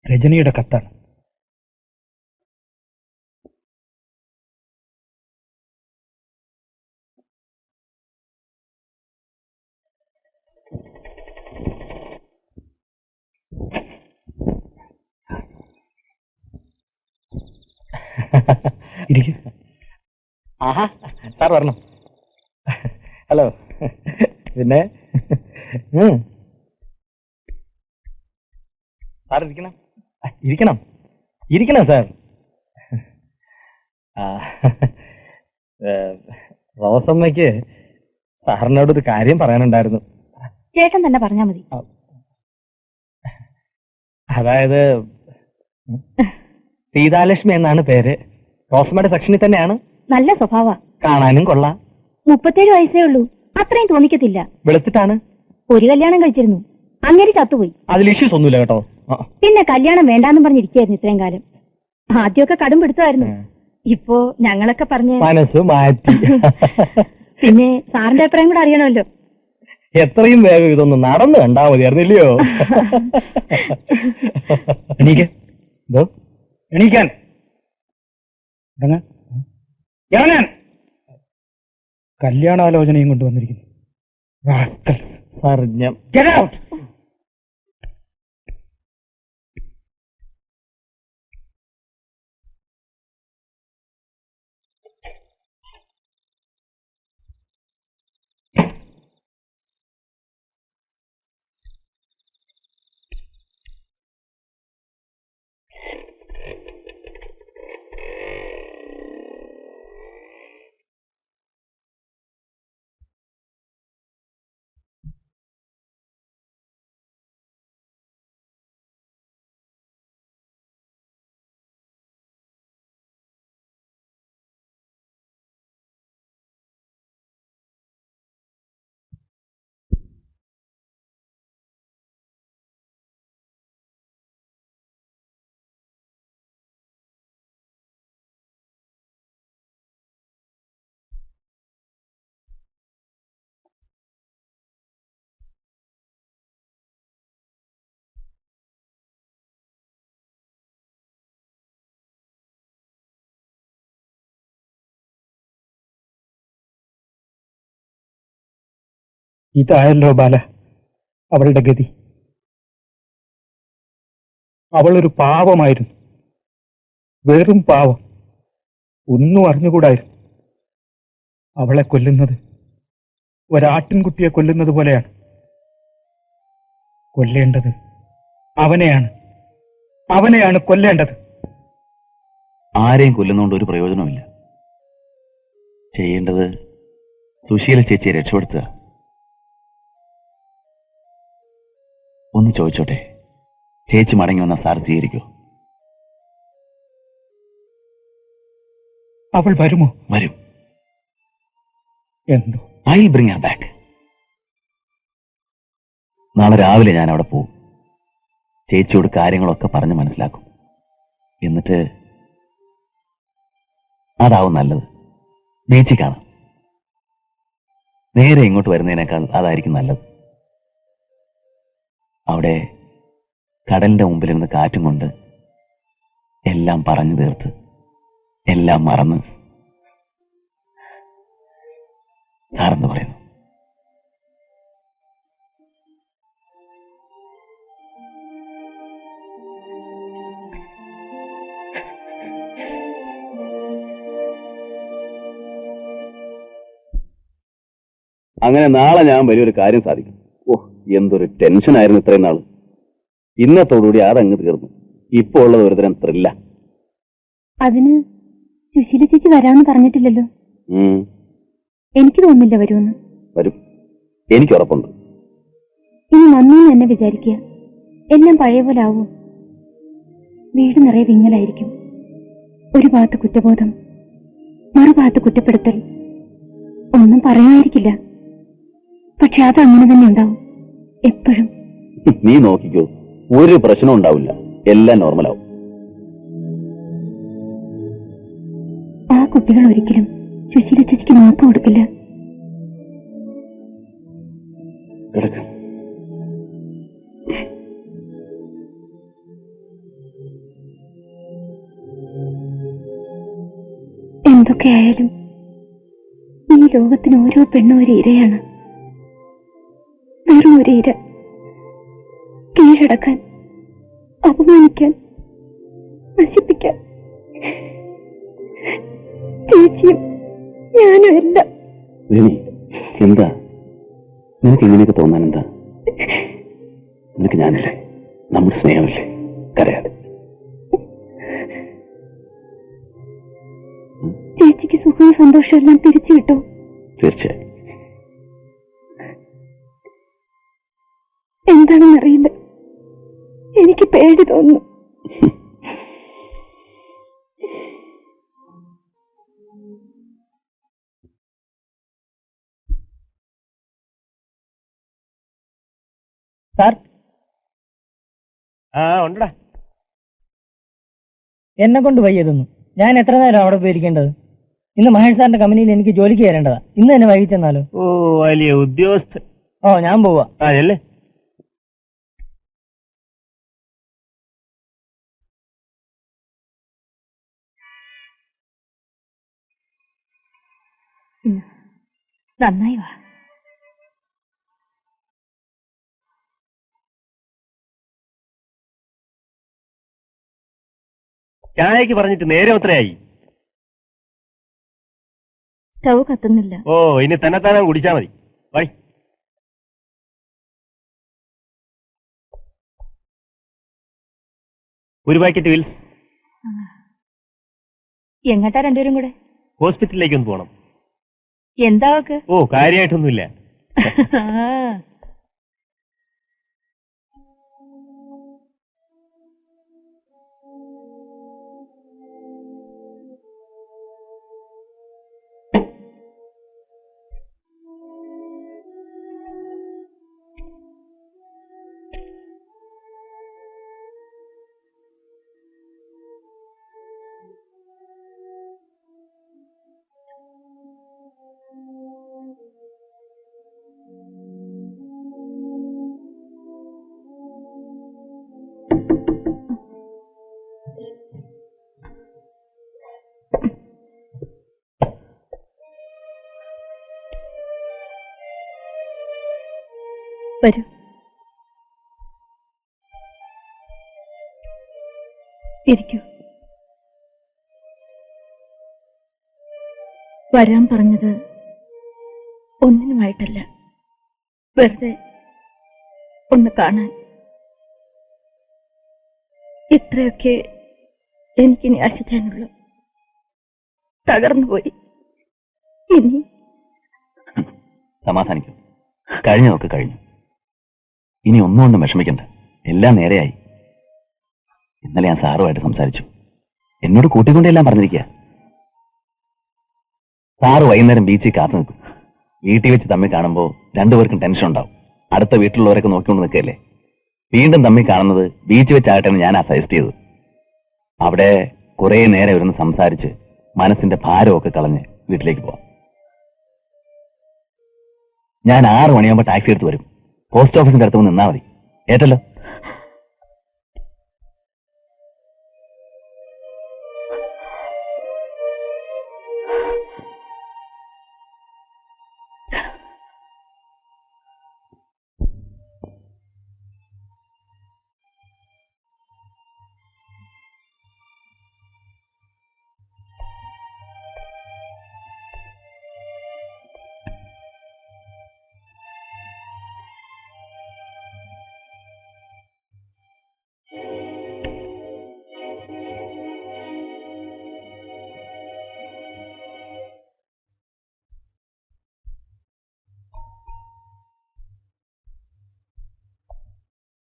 രജനിയുടെ കത്താണ്. ഇരിക്കും. ആഹാ, സാർ വരണം. ഹലോ. പിന്നെ സാർ ഇരിക്കണം. ഇരിക്കണം ഇരിക്കണം സാർ. റോസമ്മയ്ക്ക് സാറിനോടൊരു കാര്യം പറയാനുണ്ടായിരുന്നു. ചേട്ടൻ തന്നെ പറഞ്ഞാ മതി. അതായത് സീതാലക്ഷ്മി എന്നാണ് പേര്. റോസമ്മയുടെ സെക്ഷനിൽ തന്നെയാണ്. നല്ല സ്വഭാവ, കാണാനും കൊള്ളാം. 37 വയസ്സേ ഉള്ളൂ. അത്രയും തോന്നിക്കത്തില്ല. വെളുത്തിട്ടാണ്. ഒരു കല്യാണം കഴിച്ചിരുന്നു, അങ്ങനെ ചത്തുപോയി. അതിൽ ഇഷ്യൂസ് ഒന്നുമില്ല കേട്ടോ. പിന്നെ കല്യാണം വേണ്ടാന്ന് പറഞ്ഞിരിക്കുകയായിരുന്നു ഇത്രയും കാലം. ആദ്യമൊക്കെ കടും പിടുത്തമായിരുന്നു. ഇപ്പോ ഞങ്ങളൊക്കെ പറഞ്ഞ് മനസ്സ് മാറ്റി. പിന്നെ സാറിന്റെ അഭിപ്രായം കൂടെ അറിയണമല്ലോ. എത്രയും വേഗം ഇതൊന്ന് നടന്നു കണ്ടാ മതിയായിരുന്നില്ലയോ? എണീക്ക്. എണീക്കാൻ കല്യാണാലോചനയും കൊണ്ടുവന്നിരിക്കുന്നു. സാർ ഞാൻ ഇതായല്ലോ ബാല അവളുടെ ഗതി. അവളൊരു പാവമായിരുന്നു, വെറും പാവം. ഒന്നും അറിഞ്ഞുകൂടായിരുന്നു. അവളെ കൊല്ലുന്നത് ഒരാട്ടിൻകുട്ടിയെ കൊല്ലുന്നത് പോലെയാണ്. കൊല്ലേണ്ടത് അവനെയാണ് കൊല്ലേണ്ടത്. ആരെയും കൊല്ലുന്നതുകൊണ്ട് ഒരു പ്രയോജനമില്ല. ചെയ്യേണ്ടത് സുശീല ചേച്ചിയെ രക്ഷപ്പെടുത്തുക. ഒന്ന് ചോദിച്ചോട്ടെ, ചേച്ചി മടങ്ങി വന്ന സാർ സ്വീകരിക്കോ? അവൾ വരുമോ? വരും. എന്തോ I will bring Har back. നാളെ രാവിലെ ഞാൻ അവിടെ പോവും. ചേച്ചിയോട് കാര്യങ്ങളൊക്കെ പറഞ്ഞ് മനസ്സിലാക്കും. എന്നിട്ട് അതാവും നല്ലത്. ബീച്ചിൽ കാണാം. നേരെ ഇങ്ങോട്ട് വരുന്നതിനേക്കാൾ അതായിരിക്കും നല്ലത്. അവിടെ കടലിന്റെ മുമ്പിൽ നിന്ന് കാറ്റും കൊണ്ട് എല്ലാം പറഞ്ഞു തീർത്ത് എല്ലാം മറന്ന് സാറെന്ന് പറയുന്നു. അങ്ങനെ നാളെ ഞാൻ വലിയൊരു കാര്യം സാധിക്കും. ഓ, എന്തൊരു ടെൻഷനായിരുന്നു ഇത്രയും നാൾ. ഇന്നത്തോടുകൂടി അതങ്ങ് തീർന്നു. ഇപ്പോ ഉള്ളത് ഒരുതരം ത്രില്ല. അതിന് സുശീല ചേച്ചി വരാന്ന് പറഞ്ഞിട്ടില്ലല്ലോ. എനിക്ക് തോന്നുന്നില്ല വരുമെന്ന്. വരും, എനിക്ക് ഉറപ്പുണ്ട്. ഇനി നന്ദി തന്നെ വിചാരിക്കുക. എല്ലാം പഴയ പോലെ ആവൂ. വീട് നിറയെ വിങ്ങലായിരിക്കും. ഒരു ഭാഗത്ത് കുറ്റബോധം, മറുഭാഗത്ത് കുറ്റപ്പെടുത്തൽ. ഒന്നും പറയുമായിരിക്കില്ല, പക്ഷെ അത് അങ്ങനെ തന്നെ ഉണ്ടാവും എപ്പോഴും. നീ നോക്കിക്കോ, ഒരു പ്രശ്നം ഉണ്ടാവില്ല, എല്ലാം നോർമലാവും. ആ കുട്ടികൾ ഒരിക്കലും സുശീല ചേച്ചിക്ക് മാപ്പ് കൊടുക്കില്ല. എന്തൊക്കെയായാലും ഈ ലോകത്തിന് ഓരോ പെണ്ണും ഒരു ഇരയാണ്. വെറും ഒരു ഇര. കീഴടക്കാൻ, അപമാനിക്കാൻ, നശിപ്പിക്കാൻ ചേച്ചിയും ഞാനും എല്ലാം. എന്താ നിനക്ക് ഇങ്ങനെയൊക്കെ തോന്നാൻ എന്താ? നിനക്ക് ഞാനില്ലേ, നമ്മുടെ സ്നേഹമില്ലേ? കരയാതെ. ചേച്ചിക്ക് സുഖവും സന്തോഷവും എല്ലാം തിരിച്ചു കിട്ടോ? തീർച്ചയായും. എന്താണെന്നറിയില്ല, എനിക്ക് പേടി തോന്നുന്നു. സാർ, ഉണ്ടടാ. എന്നെ കൊണ്ട് വയ്യതൊന്നും. ഞാൻ എത്ര നേരം അവിടെ പോയിരിക്കേണ്ടത്? ഇന്ന് മഹേഷ് സാറിന്റെ കമ്പനിയിൽ എനിക്ക് ജോലിക്ക് കയറേണ്ടതാ. ഇന്ന് തന്നെ വൈകിച്ചെന്നാലോ? ഓ, വലിയ ഉദ്യോഗസ്ഥൻ. ഓ, ഞാൻ പോവാ. അല്ലേ? നന്നായി വാ. ചായക്ക് പറഞ്ഞിട്ട് നേരെ എത്രയായി? സ്റ്റവ് കത്തുന്നില്ല. ഓ, ഇനി തന്നെത്താനെ കുടിച്ചാ മതി. വൈ. ഒരു പാക്കറ്റ് വിൽസ്. എങ്ങട്ടാ രണ്ടുപേരും കൂടെ? ഹോസ്പിറ്റലിലേക്ക് ഒന്ന് പോകണം. എന്താ അവക്ക്? ഓ, കാര്യമായിട്ടൊന്നുമില്ല. വരൂ. ഇരിക്കൂ. വരാൻ പറഞ്ഞത് ഒന്നിനുമായിട്ടല്ല, വെറുതെ ഒന്ന് കാണാൻ. ഇത്രയൊക്കെ എനിക്കിനി ആശിക്കാനുള്ളൂ. തകർന്നുപോയി. ഇനി സമാധാനിക്കും. കഴിഞ്ഞതൊക്കെ കഴിഞ്ഞു. ഇനി ഒന്നുകൊണ്ടും വിഷമിക്കണ്ട, എല്ലാം നേരെയായി. ഇന്നലെ ഞാൻ സാറുമായിട്ട് സംസാരിച്ചു. എന്നോട് കൂട്ടിക്കൊണ്ടെല്ലാം പറഞ്ഞിരിക്കുക. സാറ് വൈകുന്നേരം ബീച്ചിൽ കാത്തു നിൽക്കും. വീട്ടിൽ വെച്ച് തമ്മിൽ കാണുമ്പോൾ രണ്ടുപേർക്കും ടെൻഷൻ ഉണ്ടാവും. അടുത്ത വീട്ടിലുള്ളവരൊക്കെ നോക്കിക്കൊണ്ട് നിൽക്കല്ലേ. വീണ്ടും തമ്മിൽ കാണുന്നത് ബീച്ച് വെച്ചാകട്ടെന്ന് ഞാനാ സജസ്റ്റ് ചെയ്തത്. അവിടെ കുറെ നേരം ഇരുന്ന് സംസാരിച്ച് മനസ്സിന്റെ ഭാരമൊക്കെ കളഞ്ഞ് വീട്ടിലേക്ക് പോവാം. ഞാൻ 6 മണിയാകുമ്പോൾ ടാക്സി എടുത്ത് വരും. പോസ്റ്റ് ഓഫീസിന്റെ അടുത്ത് നിന്നാ മതി. ഏറ്റല്ലോ?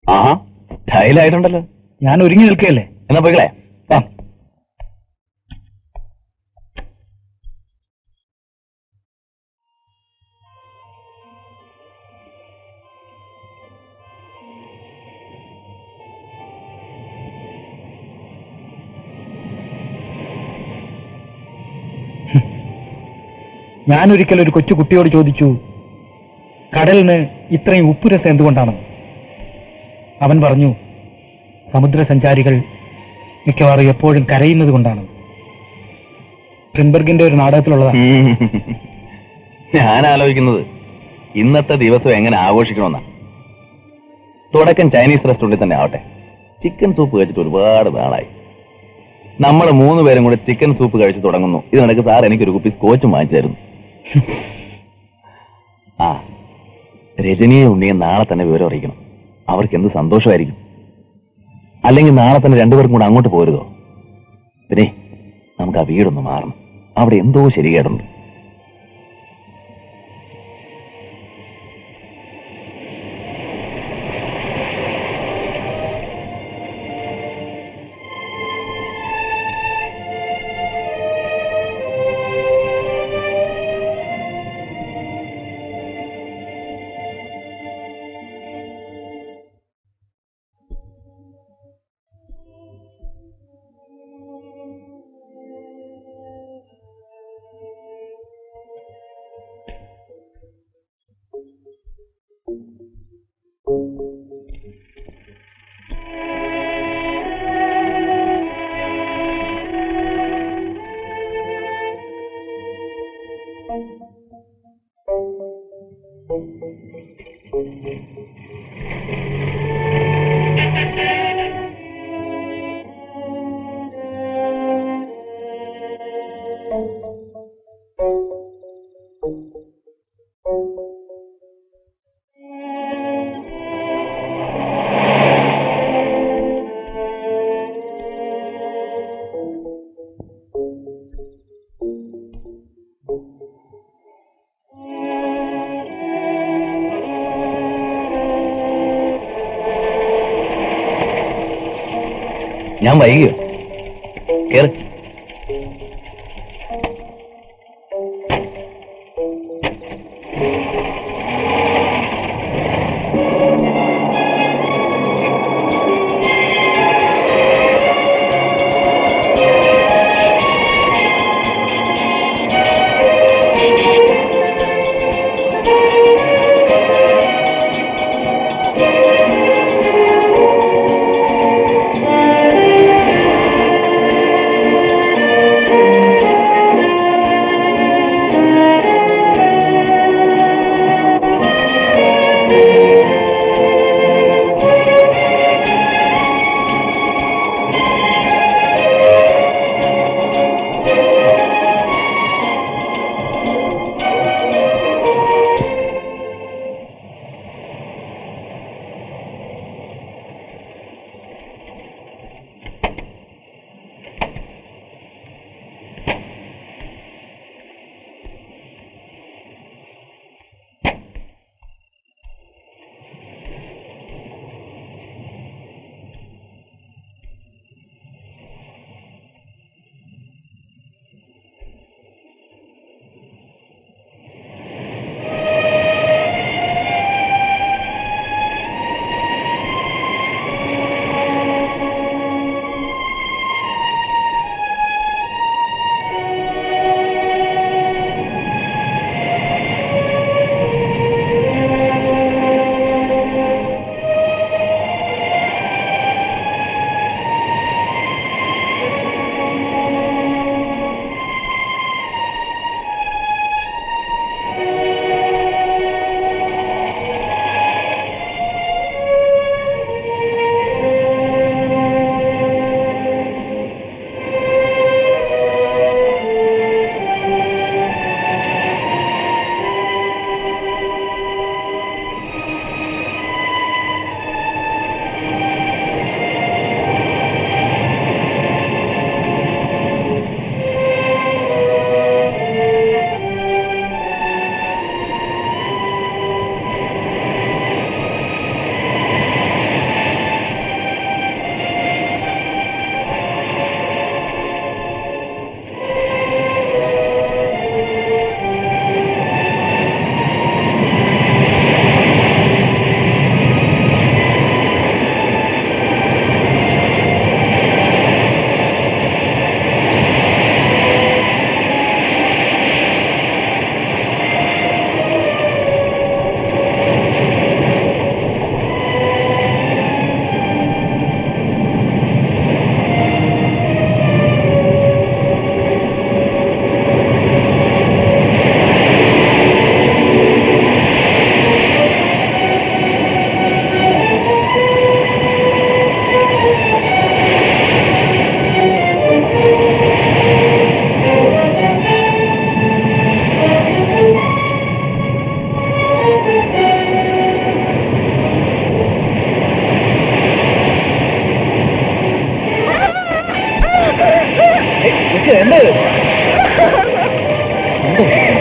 ആഹാ, സ്റ്റൈലായിട്ടുണ്ടല്ലോ. ഞാൻ ഒരുങ്ങി നിൽക്കുകയല്ലേ. എന്നാ പോയിക്കളെ. ആ. ഞാനൊരിക്കൽ ഒരു കൊച്ചു കുട്ടിയോട് ചോദിച്ചു, കടലിന് ഇത്രയും ഉപ്പുരസം എന്തുകൊണ്ടാണ്? അവൻ പറഞ്ഞു, സമുദ്രസഞ്ചാരികൾ മിക്കവാറും എപ്പോഴും കരയുന്നത് കൊണ്ടാണ്. ട്രിൻബർഗിന്റെ ഒരു നാടകത്തിലുള്ളതാണ്. ഞാൻ ആലോചിക്കുന്നത് ഇന്നത്തെ ദിവസം എങ്ങനെ ആഘോഷിക്കണമെന്നാ. തുടക്കം ചൈനീസ് റെസ്റ്റോറന്റിൽ തന്നെ ആവട്ടെ. ചിക്കൻ സൂപ്പ് കഴിച്ചിട്ട് ഒരുപാട് നാളായി. നമ്മൾ 3 പേരും കൂടെ ചിക്കൻ സൂപ്പ് കഴിച്ചു തുടങ്ങുന്നു. ഇതിനിടയ്ക്ക് സാർ എനിക്കൊരു കുപ്പി സ്കോച്ചും വാങ്ങിച്ചു തരുന്നു. ആ, രജനിയെ ഉണ്ണിയെ നാളെ തന്നെ വിവരം അറിയിക്കണം. അവർക്ക് എന്ത് സന്തോഷമായിരിക്കും. അല്ലെങ്കിൽ നാളെ തന്നെ രണ്ടുപേർക്കും കൂടെ അങ്ങോട്ട് പോരുതോ? പിന്നെ നമുക്ക് ആ വീടൊന്ന് മാറണം. അവിടെ എന്തോ ശരികേടുണ്ട്. ഞാൻ വൈകിയോ? കേറ്. കണ്ടോ